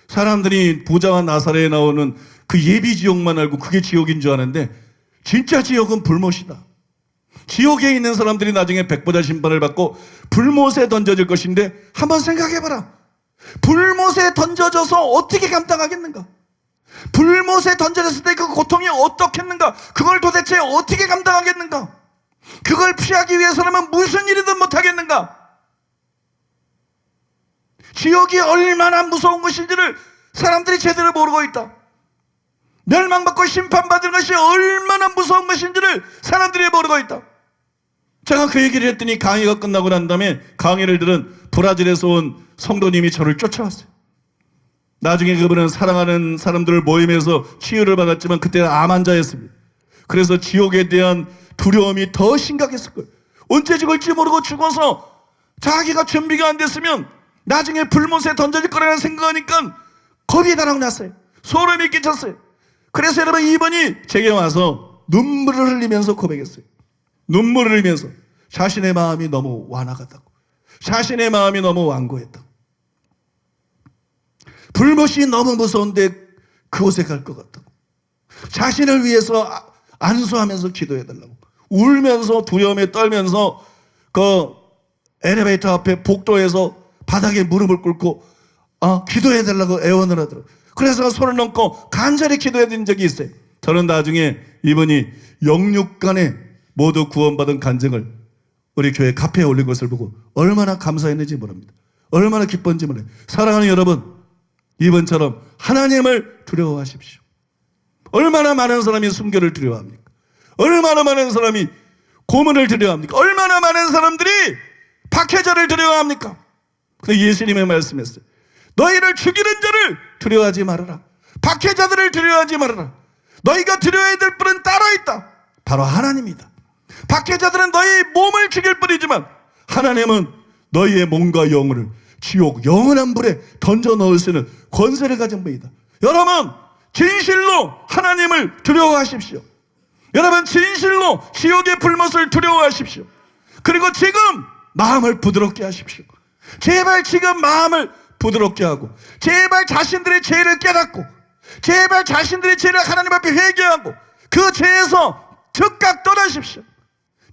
사람들이 부자와 나사렛에 나오는 그 예비 지옥만 알고 그게 지옥인 줄 아는데, 진짜 지옥은 불못이다. 지옥에 있는 사람들이 나중에 백보자 심판을 받고 불못에 던져질 것인데, 한번 생각해봐라. 불못에 던져져서 어떻게 감당하겠는가? 불못에 던져졌을 때 그 고통이 어떻겠는가? 그걸 도대체 어떻게 감당하겠는가? 그걸 피하기 위해서라면 무슨 일이든 못하겠는가? 지옥이 얼마나 무서운 것인지를 사람들이 제대로 모르고 있다. 멸망받고 심판받는 것이 얼마나 무서운 것인지를 사람들이 모르고 있다. 제가 그 얘기를 했더니 강의가 끝나고 난 다음에 강의를 들은 브라질에서 온 성도님이 저를 쫓아왔어요. 나중에 그분은 사랑하는 사람들을 모임에서 치유를 받았지만 그때는 암 환자였습니다. 그래서 지옥에 대한 두려움이 더 심각했을 거예요. 언제 죽을지 모르고 죽어서 자기가 준비가 안 됐으면 나중에 불못에 던져질 거라는 생각하니까 겁이 다라고 났어요. 소름이 끼쳤어요. 그래서 여러분, 이분이 제게 와서 눈물을 흘리면서 고백했어요. 눈물을 흘리면서 자신의 마음이 너무 완화갔다고, 자신의 마음이 너무 완고했다고, 불못이 너무 무서운데 그곳에 갈 것 같다고, 자신을 위해서 안수하면서 기도해달라고, 울면서 두려움에 떨면서 그 엘리베이터 앞에 복도에서 바닥에 무릎을 꿇고 기도해달라고 애원을 하더라고요. 그래서 손을 넘고 간절히 기도해드린 적이 있어요. 저는 나중에 이분이 영육간에 모두 구원받은 간증을 우리 교회 카페에 올린 것을 보고 얼마나 감사했는지 모릅니다. 얼마나 기뻤는지 모릅니다. 사랑하는 여러분, 이분처럼 하나님을 두려워하십시오. 얼마나 많은 사람이 순교를 두려워합니까? 얼마나 많은 사람이 고문을 두려워합니까? 얼마나 많은 사람들이 박해자를 두려워합니까? 근데 예수님의 말씀했어요. 너희를 죽이는 자를 두려워하지 말아라. 박해자들을 두려워하지 말아라. 너희가 두려워해야 될 분은 따로 있다. 바로 하나님이다. 박해자들은 너희 몸을 죽일 뿐이지만 하나님은 너희의 몸과 영혼을 지옥 영원한 불에 던져 넣을 수 있는 권세를 가진 분이다. 여러분, 진실로 하나님을 두려워하십시오. 여러분, 진실로 지옥의 불못을 두려워하십시오. 그리고 지금 마음을 부드럽게 하십시오. 제발 지금 마음을 부드럽게 하고, 제발 자신들의 죄를 깨닫고, 제발 자신들의 죄를 하나님 앞에 회개하고, 그 죄에서 즉각 떠나십시오.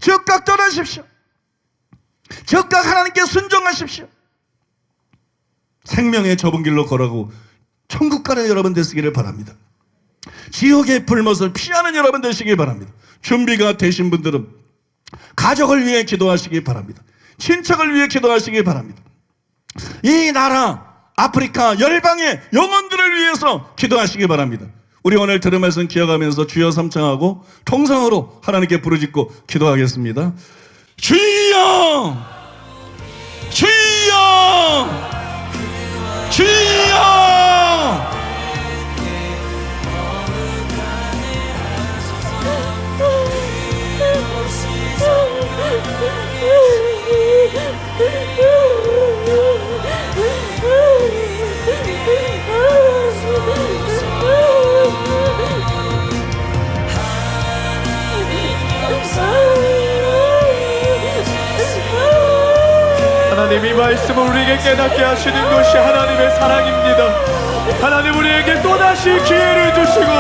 즉각 떠나십시오. 즉각 하나님께 순종하십시오. 생명의 좁은 길로 걸어가고 천국 가는 여러분 되시기를 바랍니다. 지옥의 불못을 피하는 여러분 되시기 바랍니다. 준비가 되신 분들은 가족을 위해 기도하시기 바랍니다. 친척을 위해 기도하시기 바랍니다. 이 나라 아프리카 열방의 영혼들을 위해서 기도하시기 바랍니다. 우리 오늘 들은 말씀 기억하면서 주여 삼창하고 통성으로 하나님께 부르짖고 기도하겠습니다. 주여, 주여, 주여. 하나님, 이 말씀을 우리에게 깨닫게 하시는 것이 하나님의 사랑입니다. 하나님, 우리에게 또다시 기회를 주시고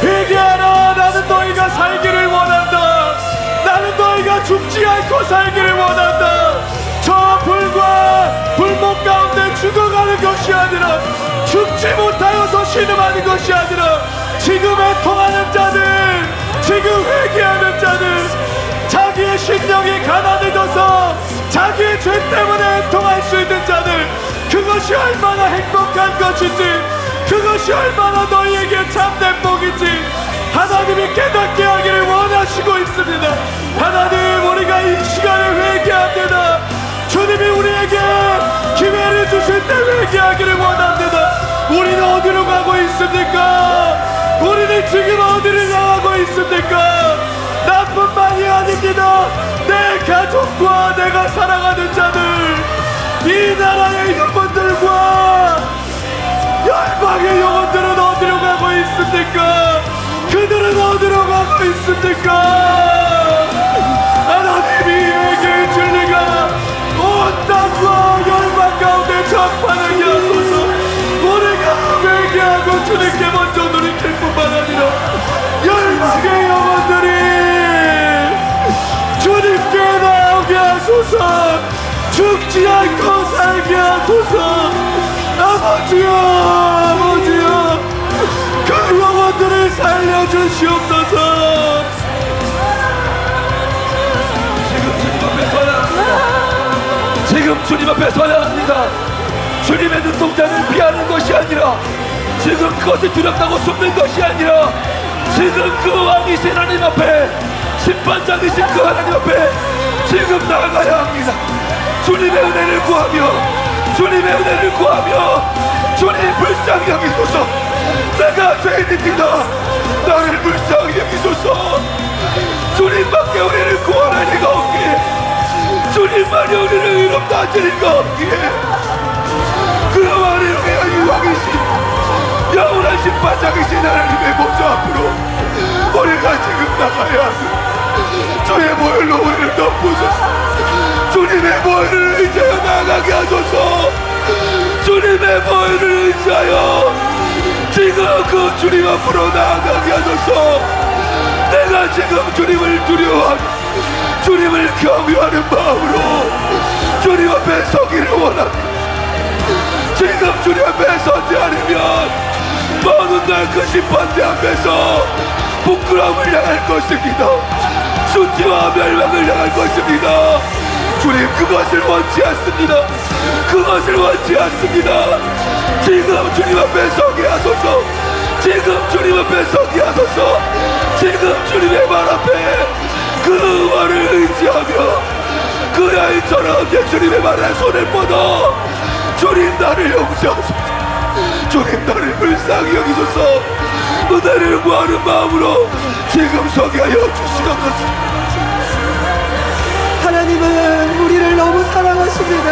회개하라. 나는 너희가 살기를 원한다. 나는 너희가 죽지 않고 살기를 원한다. 저 불과 불목 가운데 죽어가는 것이 아니라, 죽지 못하여서 신음하는 것이 아니라, 지금 애통하는 자들, 지금 회개하는 자들, 자기의 심령이 가난해져서 자기의 죄 때문에 애통할 수 있는 자들, 그것이 얼마나 행복한 것인지, 그것이 얼마나 너희에게 참된 복인지 하나님이 깨닫게 하기를 원하시고 있습니다. 하나님, 우리가 이 시간에 회개합니다. 주님이 우리에게 기회를 주실 때 회개하기를 원합니다. 우리는 어디로 가고 있습니까? 우리는 지금 어디를 향하고 있습니까? 나뿐만이 아닙니다. 내 가족과 내가 사랑하는 자들, 이 나라의 영혼들과 열방의 영혼들은 어디로 가고 있습니까? 그들은 어디로 가고 있습니까? 하나님이 회개의 진리가 온 땅과 열방 가운데 전파되게 하소서. 우리가 회개하고 주님께 먼저 돌이킬 뿐만 아니라 열방의 영혼들이 주님께 나오게 하소서. 죽지 않고 살게 하소서. 아버지여, 아버지여, 그 영혼들을 살려주시옵소서. 지금 주님 앞에 서야 합니다. 지금 주님 앞에 서야 합니다. 주님의 눈동자를 피하는 것이 아니라, 지금 그것이 두렵다고 숨는 것이 아니라, 지금 그 왕이신 하나님 앞에, 심판장이신 그 하나님 앞에 지금 나아가야 합니다. 주님의 은혜를 구하며, 주님의 은혜를 구하며, 주님 불쌍히 여기소서. 내가 죄인입니다. 나를 불쌍히 여기소서. 주님밖에 우리를 구원할 리가 없기에, 주님만이 우리를 의롭다 하실 리가 없기에, 그와를 위하여 유혹이신 영원한 심판장이신 하나님의 보좌 앞으로 우리가 지금 나가야 합니다. 주의 보혈로 우리를 덮으소서. 주님의 보혈을 의지하여 나가게 하소서. 주님의 보혈을 의지하여 지금 그 주님 앞으로 나아가게 하소서. 내가 지금 주님을 두려워하며 주님을 경외하는 마음으로 주님 앞에 서기를 원합니다. 지금 주님 앞에 서지 않으면 먼 날 그 심판대 앞에서 부끄러움을 당할 것입니다. 수치와 멸망을 당할 것입니다. 주님, 그것을 원치 않습니다. 그것을 원치 않습니다. 지금 주님 앞에 서게 하소서. 지금 주님 앞에 서게 하소서. 지금 주님의 말 앞에 그 말을 의지하며 그 여인처럼 주님의 말에 손을 뻗어 주님, 나를 용서하소서. 주님, 나를 불쌍히 여기소서. 은혜를 구하는 마음으로 지금 서게 하여 주시옵소서. 하나님은 우리를 너무 사랑하십니다.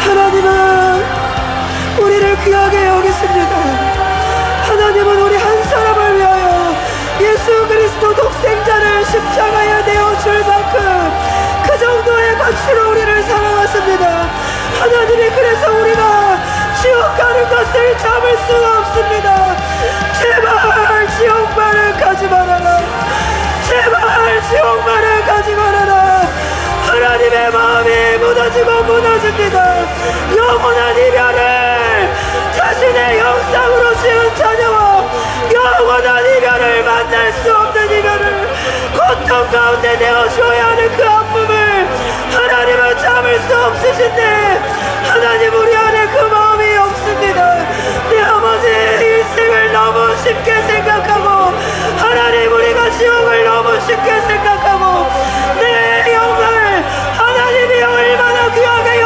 하나님은 우리를 귀하게 여기십니다. 하나님은 우리 한 사람을 위하여 예수 그리스도 독생자를 십자가에 내어줄 만큼 그 정도의 가치로 우리를 사랑하십니다. 하나님이 그래서 우리가 지옥 가는 것을 참을 수가 없습니다. 제발 지옥만은 가지 말아라. 제발 지옥만은 가지 말아라. 하나님의 마음이 무너지고 무너집니다. 영원한 이별을, 자신의 형상으로 지은 자녀와 영원한 이별을, 만날 수 없는 이별을 고통 가운데 내어줘야 하는 그 아픔을 하나님은 참을 수 없으신데, 하나님 우리 안에 그 마음이 없습니다. 내 아버지 인생을 너무 쉽게 생각하고, 하나님 우리가 지옥을 너무 쉽게 생각하고, 내 영을 하나님이 얼마나 귀하게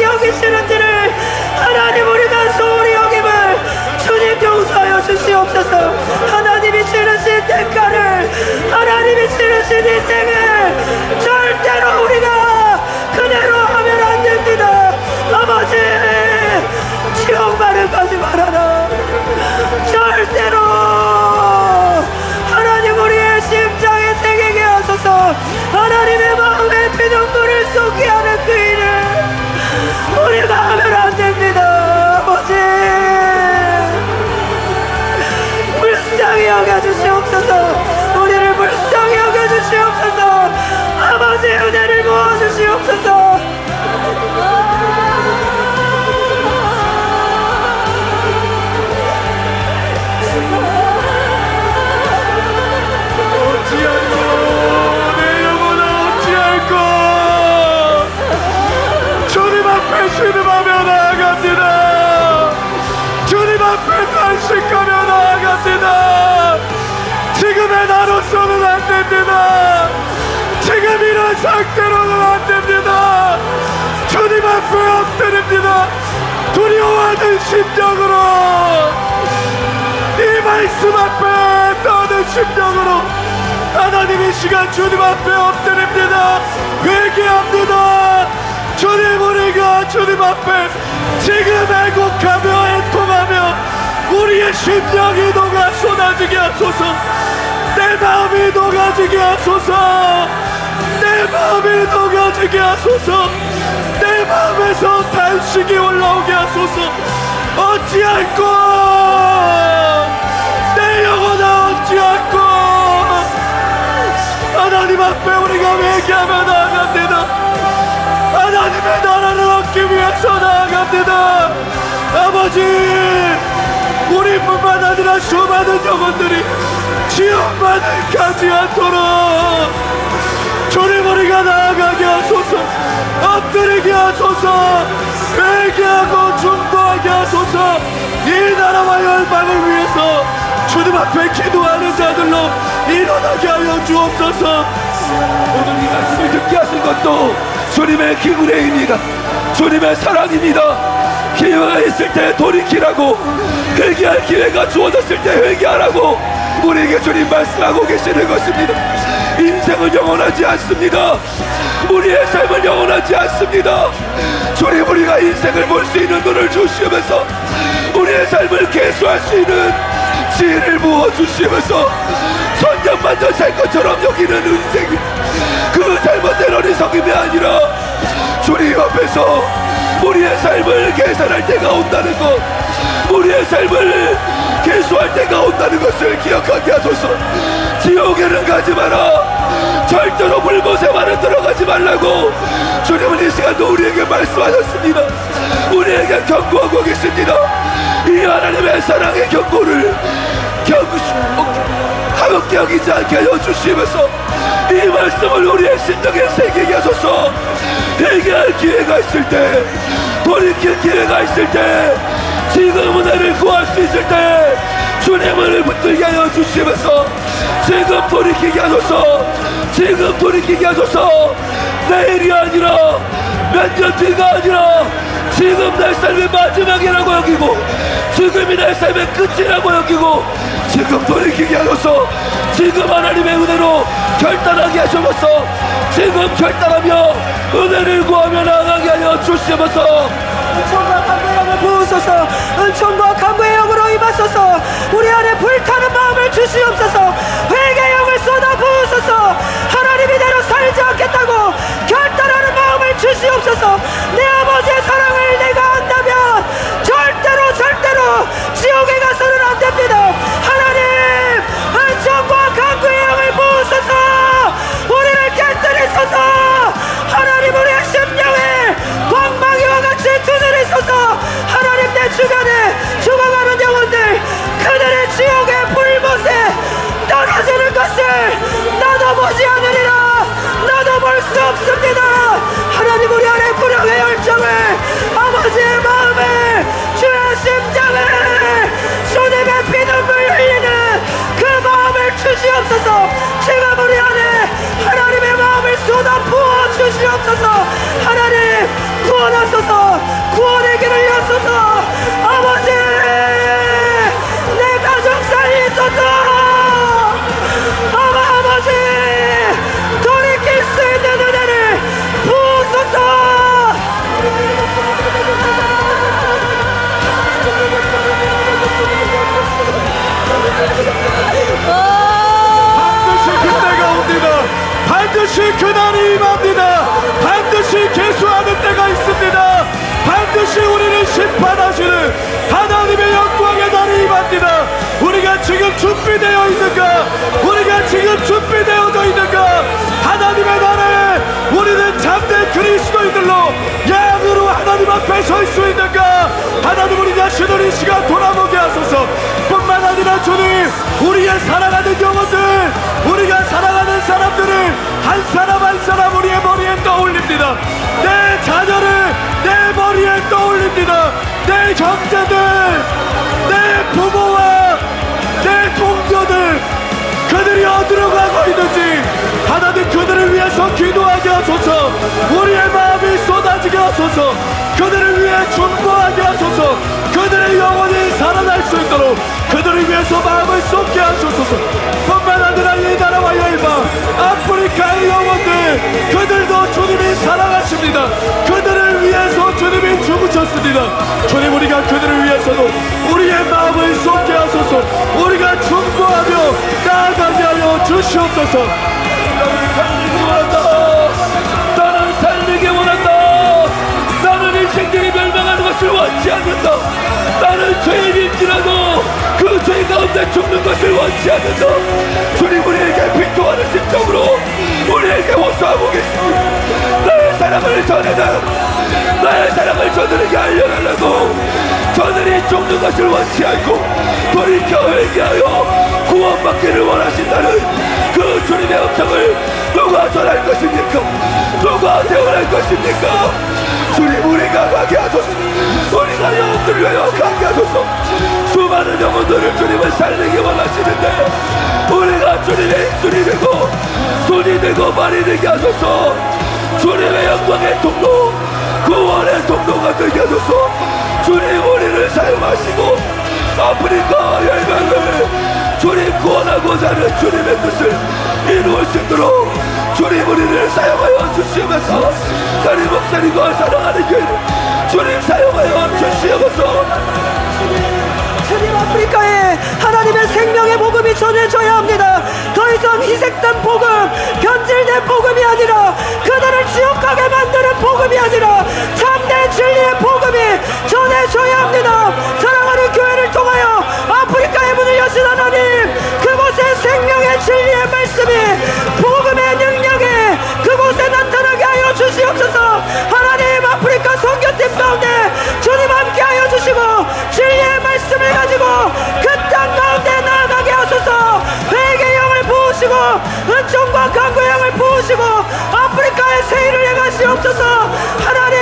여기시는지를 하나님 우리가 소홀히 여김을 주님 용서하여 주시옵소서. 하나님이 치르신 대가를, 하나님이 치르신 인생을 절대로 우리가 그대로 하면 안 됩니다. 아버지, 지옥만은 가지 말아라. 절대로 하나님 우리의 심장에 새기게 하소서. 하나님의 마음에 피눈물을 쏟게 하는 그 일을 우리가 하면 안 됩니다. 아버지, 불쌍히 여겨주시옵소서. 우리를 불쌍히 여겨주시옵소서. 아버지, 은혜를 부어주시옵소서. 신음하며 나아갑니다. 주님 앞에 단식하며 나아갑니다. 지금의 나로서는 안 됩니다. 지금 이런 상태로는 안 됩니다. 주님 앞에 엎드립니다. 두려워하는 심정으로, 이 말씀 앞에 떠는 심정으로 하나님 이 시간 주님 앞에 엎드립니다. 회개합니다. 주님, 우리가 주님 앞에 지금 애곡하며 애통하며 우리의 심령이 녹아 쏟아지게 하소서. 내 마음이 녹아지게 하소서. 내 마음이 녹아지게 하소서. 내 마음에서 단식이 올라오게 하소서. 어찌할꼬 내 영혼아, 어찌할꼬. 하나님 앞에 우리가 회개하며 나아갑니다. 하나님의 나라를 얻기 위해서 나아갑니다. 아버지, 우리뿐만 아니라 수많은 영혼들이 지옥만을 가지 않도록 주님, 우리가 나아가게 하소서. 엎드리게 하소서. 회개하고 주옵소서. 이 나라와 열방을 위해서 주님 앞에 기도하는 자들로 일어나게 하여 주옵소서. 오늘 이 말씀을 듣게 하신 것도 주님의 기구레입니다. 주님의 사랑입니다. 기회가 있을 때 돌이키라고, 회개할 기회가 주어졌을 때 회개하라고 우리에게 주님 말씀하고 계시는 것입니다. 인생은 영원하지 않습니다. 우리의 삶은 영원하지 않습니다. 주님, 우리가 인생을 볼 수 있는 눈을 주시면서 우리의 삶을 계수할 수 있는 지혜를 부어주시면서 천년만년 살 것처럼 여기는 인생, 그 잘못된 어리석임이 아니라 주님 앞에서 우리의 삶을 계산할 때가 온다는 것, 우리의 삶을 계수할 때가 온다는 것을 기억하게 하소서. 지옥에는 가지 마라, 절대로 불못에만은 들어가지 말라고 주님은 이 시간도 우리에게 말씀하셨습니다. 우리에게 경고하고 계십니다. 이 하나님의 사랑의 경고를 가볍게 여기지 않게 하여 주시면서 이 말씀을 우리의 심령에 새기게 하소서. 회개할 기회가 있을 때, 돌이킬 기회가 있을 때, 지금 은혜를 구할 수 있을 때 주님을 붙들게 하여 주시면서 지금 돌이키게 하소서. 지금 돌이키게 하소서. 내일이 아니라 몇 년 뒤가 아니라 지금 내 삶의 마지막이라고 여기고, 지금이 내 삶의 끝이라고 여기고, 지금 돌이키게 하소서. 지금 하나님의 은혜로 결단하게 하셔서 지금 결단하며 은혜를 구하며 나아가게 하여 주시면서 은총과 강구의 영을 부으소서. 은총과 강구의 영으로 임하소서. 우리 안에 불타는 마음을 주시옵소서. 회개의 영을 쏟아 부으소서. 하나님 이대로 살지 않겠다고 결단하는 마음을 주시옵소서. 내 아버지의 사랑을 내가 안다면 절대로 지옥에 가서는 안 됩니다. 하나님, 은총과 강구의 영을 부으소서. 우리를 깨뜨리소서. 하나님, 우리의 심령에 광망이와 같이 두드리소서. 하나님, 내 주변에 죽어가는 영혼들, 그들의 지옥의 불못에 떨어지는 것을 나도 보지 않으리라. 나도 볼 수 없습니다. 하나님, 우리 안에 불영의 열정을, 아버지의 마음을, 주의 심장을, 주님의 피눈물 흘리는 그 마음을 주시옵소서. 지금 우리 안에 하나님의 마음을 쏟아 부어 주시옵소서. 하나님, 구원하소서. 구원의 길을 여소서. 아버지, 내 가정 살리소서. 아버지, 돌이킬 수 있는 은혜를 부으소서. 반드시 그때가 옵니다. 반드시 그날이 임합니다. 반드시 계수하는 때가 있습니다. 반드시 우리를 심판하시는 하나님의 영광의 날이 임합니다. 우리가 지금 준비되어 있는가? 우리가 지금 준비되어져 있는가? 하나님의 날에 우리는 참된 그리스도인들로 양으로 하나님 앞에 설 수 있는가? 하나님, 우리 자신을 이 시간 돌아보게 하소서. 뿐만 아니라 주님, 우리의 사랑하는 영혼들, 우리가 사랑하는 사람들을 한 사람 한 사람 우리의 머리에 떠올립니다. 내 자녀를 내 머리에 떠올립니다. 내 형제들, 내 부모와 내 동료들, 그들이 어디로 가고 있는지 하나님, 그들을 위해서 기도하게 하소서. 우리의 마음이 쏟아지게 하소서. 그들을 위해 중보하게 하소서. 그들의 영혼이 살아날 수 있도록 그들을 위해서 마음을 쏟게 하소서. 뿐만 아니라 이 나라와 열방, 아프리카의 영혼들, 그들도 주님이 사랑하십니다. 그들을 위해서 주님이 죽으셨습니다. 주님, 우리가 그들을 위해서도 우리의 마음을 쏟게 하소서. 우리가 중보하며 나아가게 하여 주시옵소서. 나는 원한다. 나는 살리기 원한다. 나는 인생들이 멸망하는 것을 원치 않는다. 나는 죄인일지라도 그 죄 가운데 죽는 것을 원치 않는다. 주님, 우리에게 비통하는 심정으로 우리에게 호소하고 계십니다. 나의 사랑을 전해달라. 나의 사랑을 저들에게 알려달라고. 저들이 죽는 것을 원치 않고 돌이켜 회개하여 구원받기를 원하신다는 그 주님의 음성을 누가 전할 것입니까? 누가 대언할 것입니까? 주님, 우리가 가게 하소서. 우리가 영혼들 위하여 가게 하소서. 수많은 영혼들을 주님을 살리기 원하시는데 우리가 주님의 입술이 되고 손이 되고 발이 되게 하소서. 주님의 영광의 통로, 구원의 통로가 되게 하소서. 주님 우리를 사용하시고 아프리카 열방을 주님 구원하고자 하는 주님의 뜻을 이루을 수 있도록 주님 우리를 사용하여 주시면서 다리 목사님과 사랑하는 교회를 주님 사용하여 주시옵소서. 주님, 아프리카에 하나님의 생명의 복음이 전해져야 합니다. 더 이상 희색된 복음, 변질된 복음이 아니라 그들을 지옥 가게 만드는 복음이 아니라 참된 진리의 복음이 전해져야 합니다. 사랑하는 교회를 통하여 아프리카의 문을 여신 하나님, 그곳에 생명의 진리의 말씀이 복음의 능력이 그곳에 나타나게 하여 주시옵소서. 하나님, 아프리카 선교팀 가운데 주님 함께하여 주시고 진리의 말씀을 가지고 그 땅 가운데 나아가게 하소서. 회개의 영을 부으시고 은총과 강구의 영을 부으시고 아프리카의 세일을 행하시옵소서. 하나님,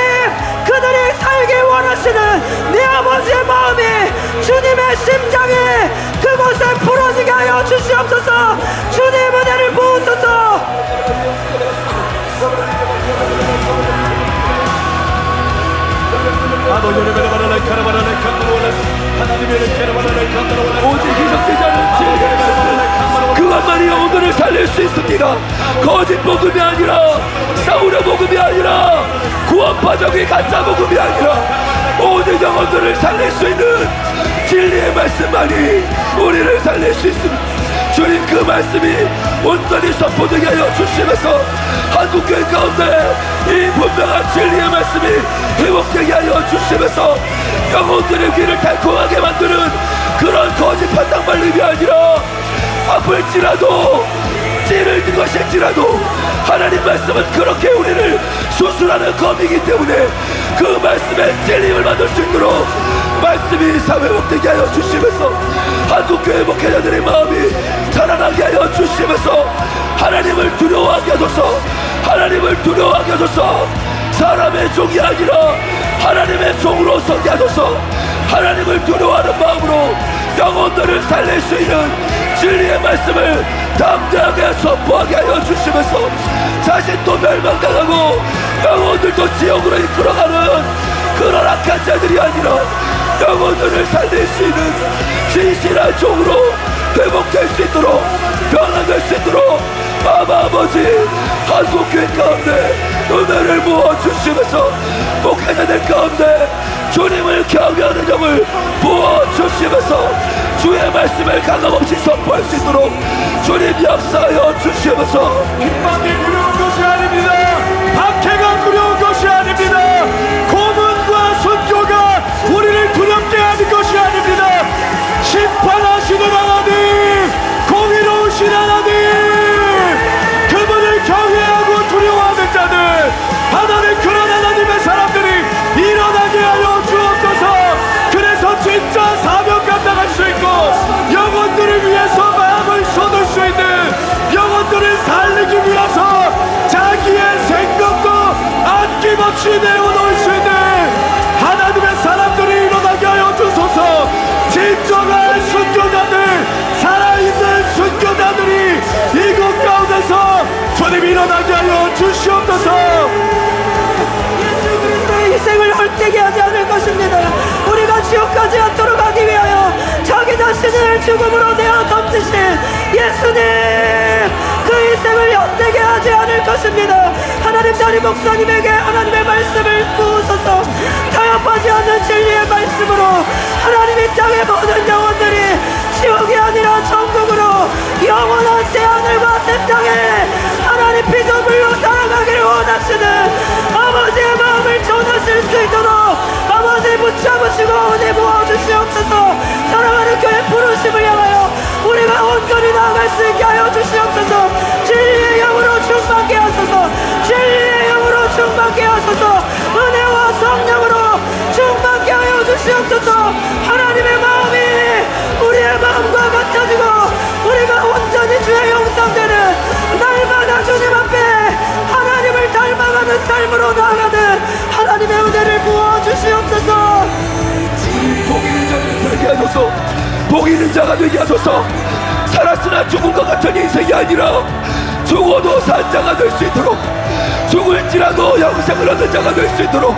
그들이 살기 원하시는 내 아버지의 마음이 주님의 심장이 그곳에 풀어지게 하여 주시옵소서. 주님 은혜를 부으소서. 오직 희석되지 않은 진리의 말씀 그것만이 영혼들을 살릴 수 있습니다. 거짓 복음이 아니라 싸우려 복음이 아니라 구원파적인 가짜 복음이 아니라 오직 영혼들을 살릴 수 있는 진리의 말씀만이 우리를 살릴 수 있습니다. 주님 그 말씀이 온전히 선포되게 하여 주시면서 한국교회 가운데 이 분명한 진리의 말씀이 회복되게 하여 주시면서 영혼들의 귀를 달콤하게 만드는 그런 거짓 판단 말림이 아니라 아플지라도 찌를 것일지라도 하나님 말씀은 그렇게 우리를 수술하는 검이기 때문에 그 말씀의 찔림을 만들 수 있도록 말씀이 사회복되게 하여 주시면서 한국교회 목회자들의 마음이 자라나게 하여 주시면서 하나님을 두려워하게 하소서. 하나님을 두려워하게 하소서. 사람의 종이 아니라 하나님의 종으로 서게 하소서. 하나님을 두려워하는 마음으로 영혼들을 살릴 수 있는 진리의 말씀을 담대하게 선포하게 하여 주시면서 자신도 멸망당하고 영혼들도 지옥으로 이끌어가는 그런 악한 자들이 아니라 영혼들을 살릴 수 있는 진실한 종으로 회복될 수 있도록 변화될 수 있도록 아버지 한국교회 가운데 은혜를 부어주시면서 목회자들 가운데 주님을 경외하는 영을 부어주시면서 주의 말씀을 가감없이 선포할 수 있도록 주님 역사하여 주시면서 핍박이 두려운 것이 아닙니다. 박해가 두려운 것이 아닙니다. 고문과 순교가 우리를 두렵게 하는 것이 아닙니다. 심판하시는 하나님, 공의로우신 하나님, 그분을 경외하고 두려워하는 자들, 하나님, 그런 하나님의 사람들이 일어나게 하여 주옵소서. 그래서 진짜 사명 감당할 수 있고 영혼들을 위해서 마음을 쏟을 수 있는, 영혼들을 살리기 위해서 자기의 생명도 아낌없이 내어놓을 수 있는 하나님의 사람들이 일어나게 하여 주소서. 진정한 순교자들, 살아있는 순교자들이 이곳 가운데서 주님 일어나게 하여 주시옵소서. 예수 그리스도의 희생을 헐되게 하지 않을 것입니다. 우리가 지옥 가지 않도록 하기 위하여 자기 자신을 죽음으로 내어 던지신 예수님, 그 희생을 헛되게 하지 않을 것입니다. 하나님, 다리 목사님에게 하나님의 말씀을 부으소서. 타협하지 않는 진리의 말씀으로 하나님, 이 땅의 모든 영혼들이 지옥이 아니라 천국으로 영원한 새하늘과 새 땅에 하나님 피조물로 살아가기를 원하시는 아버지의 마음을 전하실 수 있도록 아버지 붙잡으시고 은혜 부어주시옵소서. 사랑하는 교회 부르심을 향하여 우리가 온전히 나아갈 수 있게 하여 주시옵소서. 진리의 영으로 충만케 하소서. 진리의 영으로 충만케 하소서. 은혜와 성령으로 충만케 하여 주시옵소서. 하나님의 마음이 우리의 마음과 같아지고 우리가 온전히 주의 형상되는 날마다 주님 앞에 하나님을 닮아가는 삶으로 나아가는 하나님의 은혜를 부어주시옵소서. 독일이 복 있는 자가 되게 하소서. 살았으나 죽은 것 같은 인생이 아니라 죽어도 산 자가 될 수 있도록, 죽을지라도 영생을 얻는 자가 될 수 있도록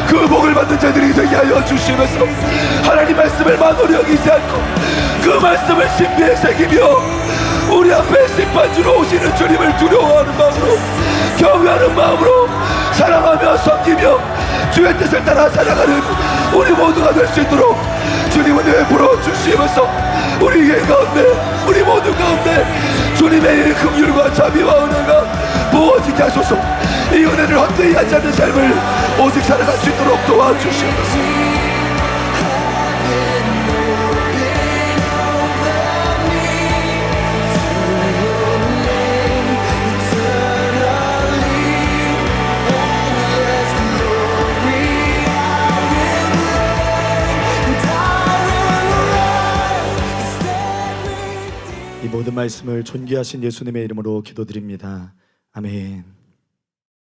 그 복을 받는 자들이 되게 하여 주시면서 하나님 말씀을 만으로 여기지 않고 그 말씀을 신비에 새기며 우리 앞에 심판주로 오시는 주님을 두려워하는 마음으로, 경외하는 마음으로 사랑하며 섬기며 주의 뜻을 따라 살아가는 우리 모두가 될 수 있도록 주님은 내버려 주시면서 우리 예 가운데, 우리 모두 가운데 주님의 긍휼과 자비와 은혜가 부어지게 하소서. 이 은혜를 헛되이 하지 않는 삶을 오직 살아갈 수 있도록 도와주시옵소서. 이 모든 말씀을 존귀하신 예수님의 이름으로 기도드립니다. 아멘.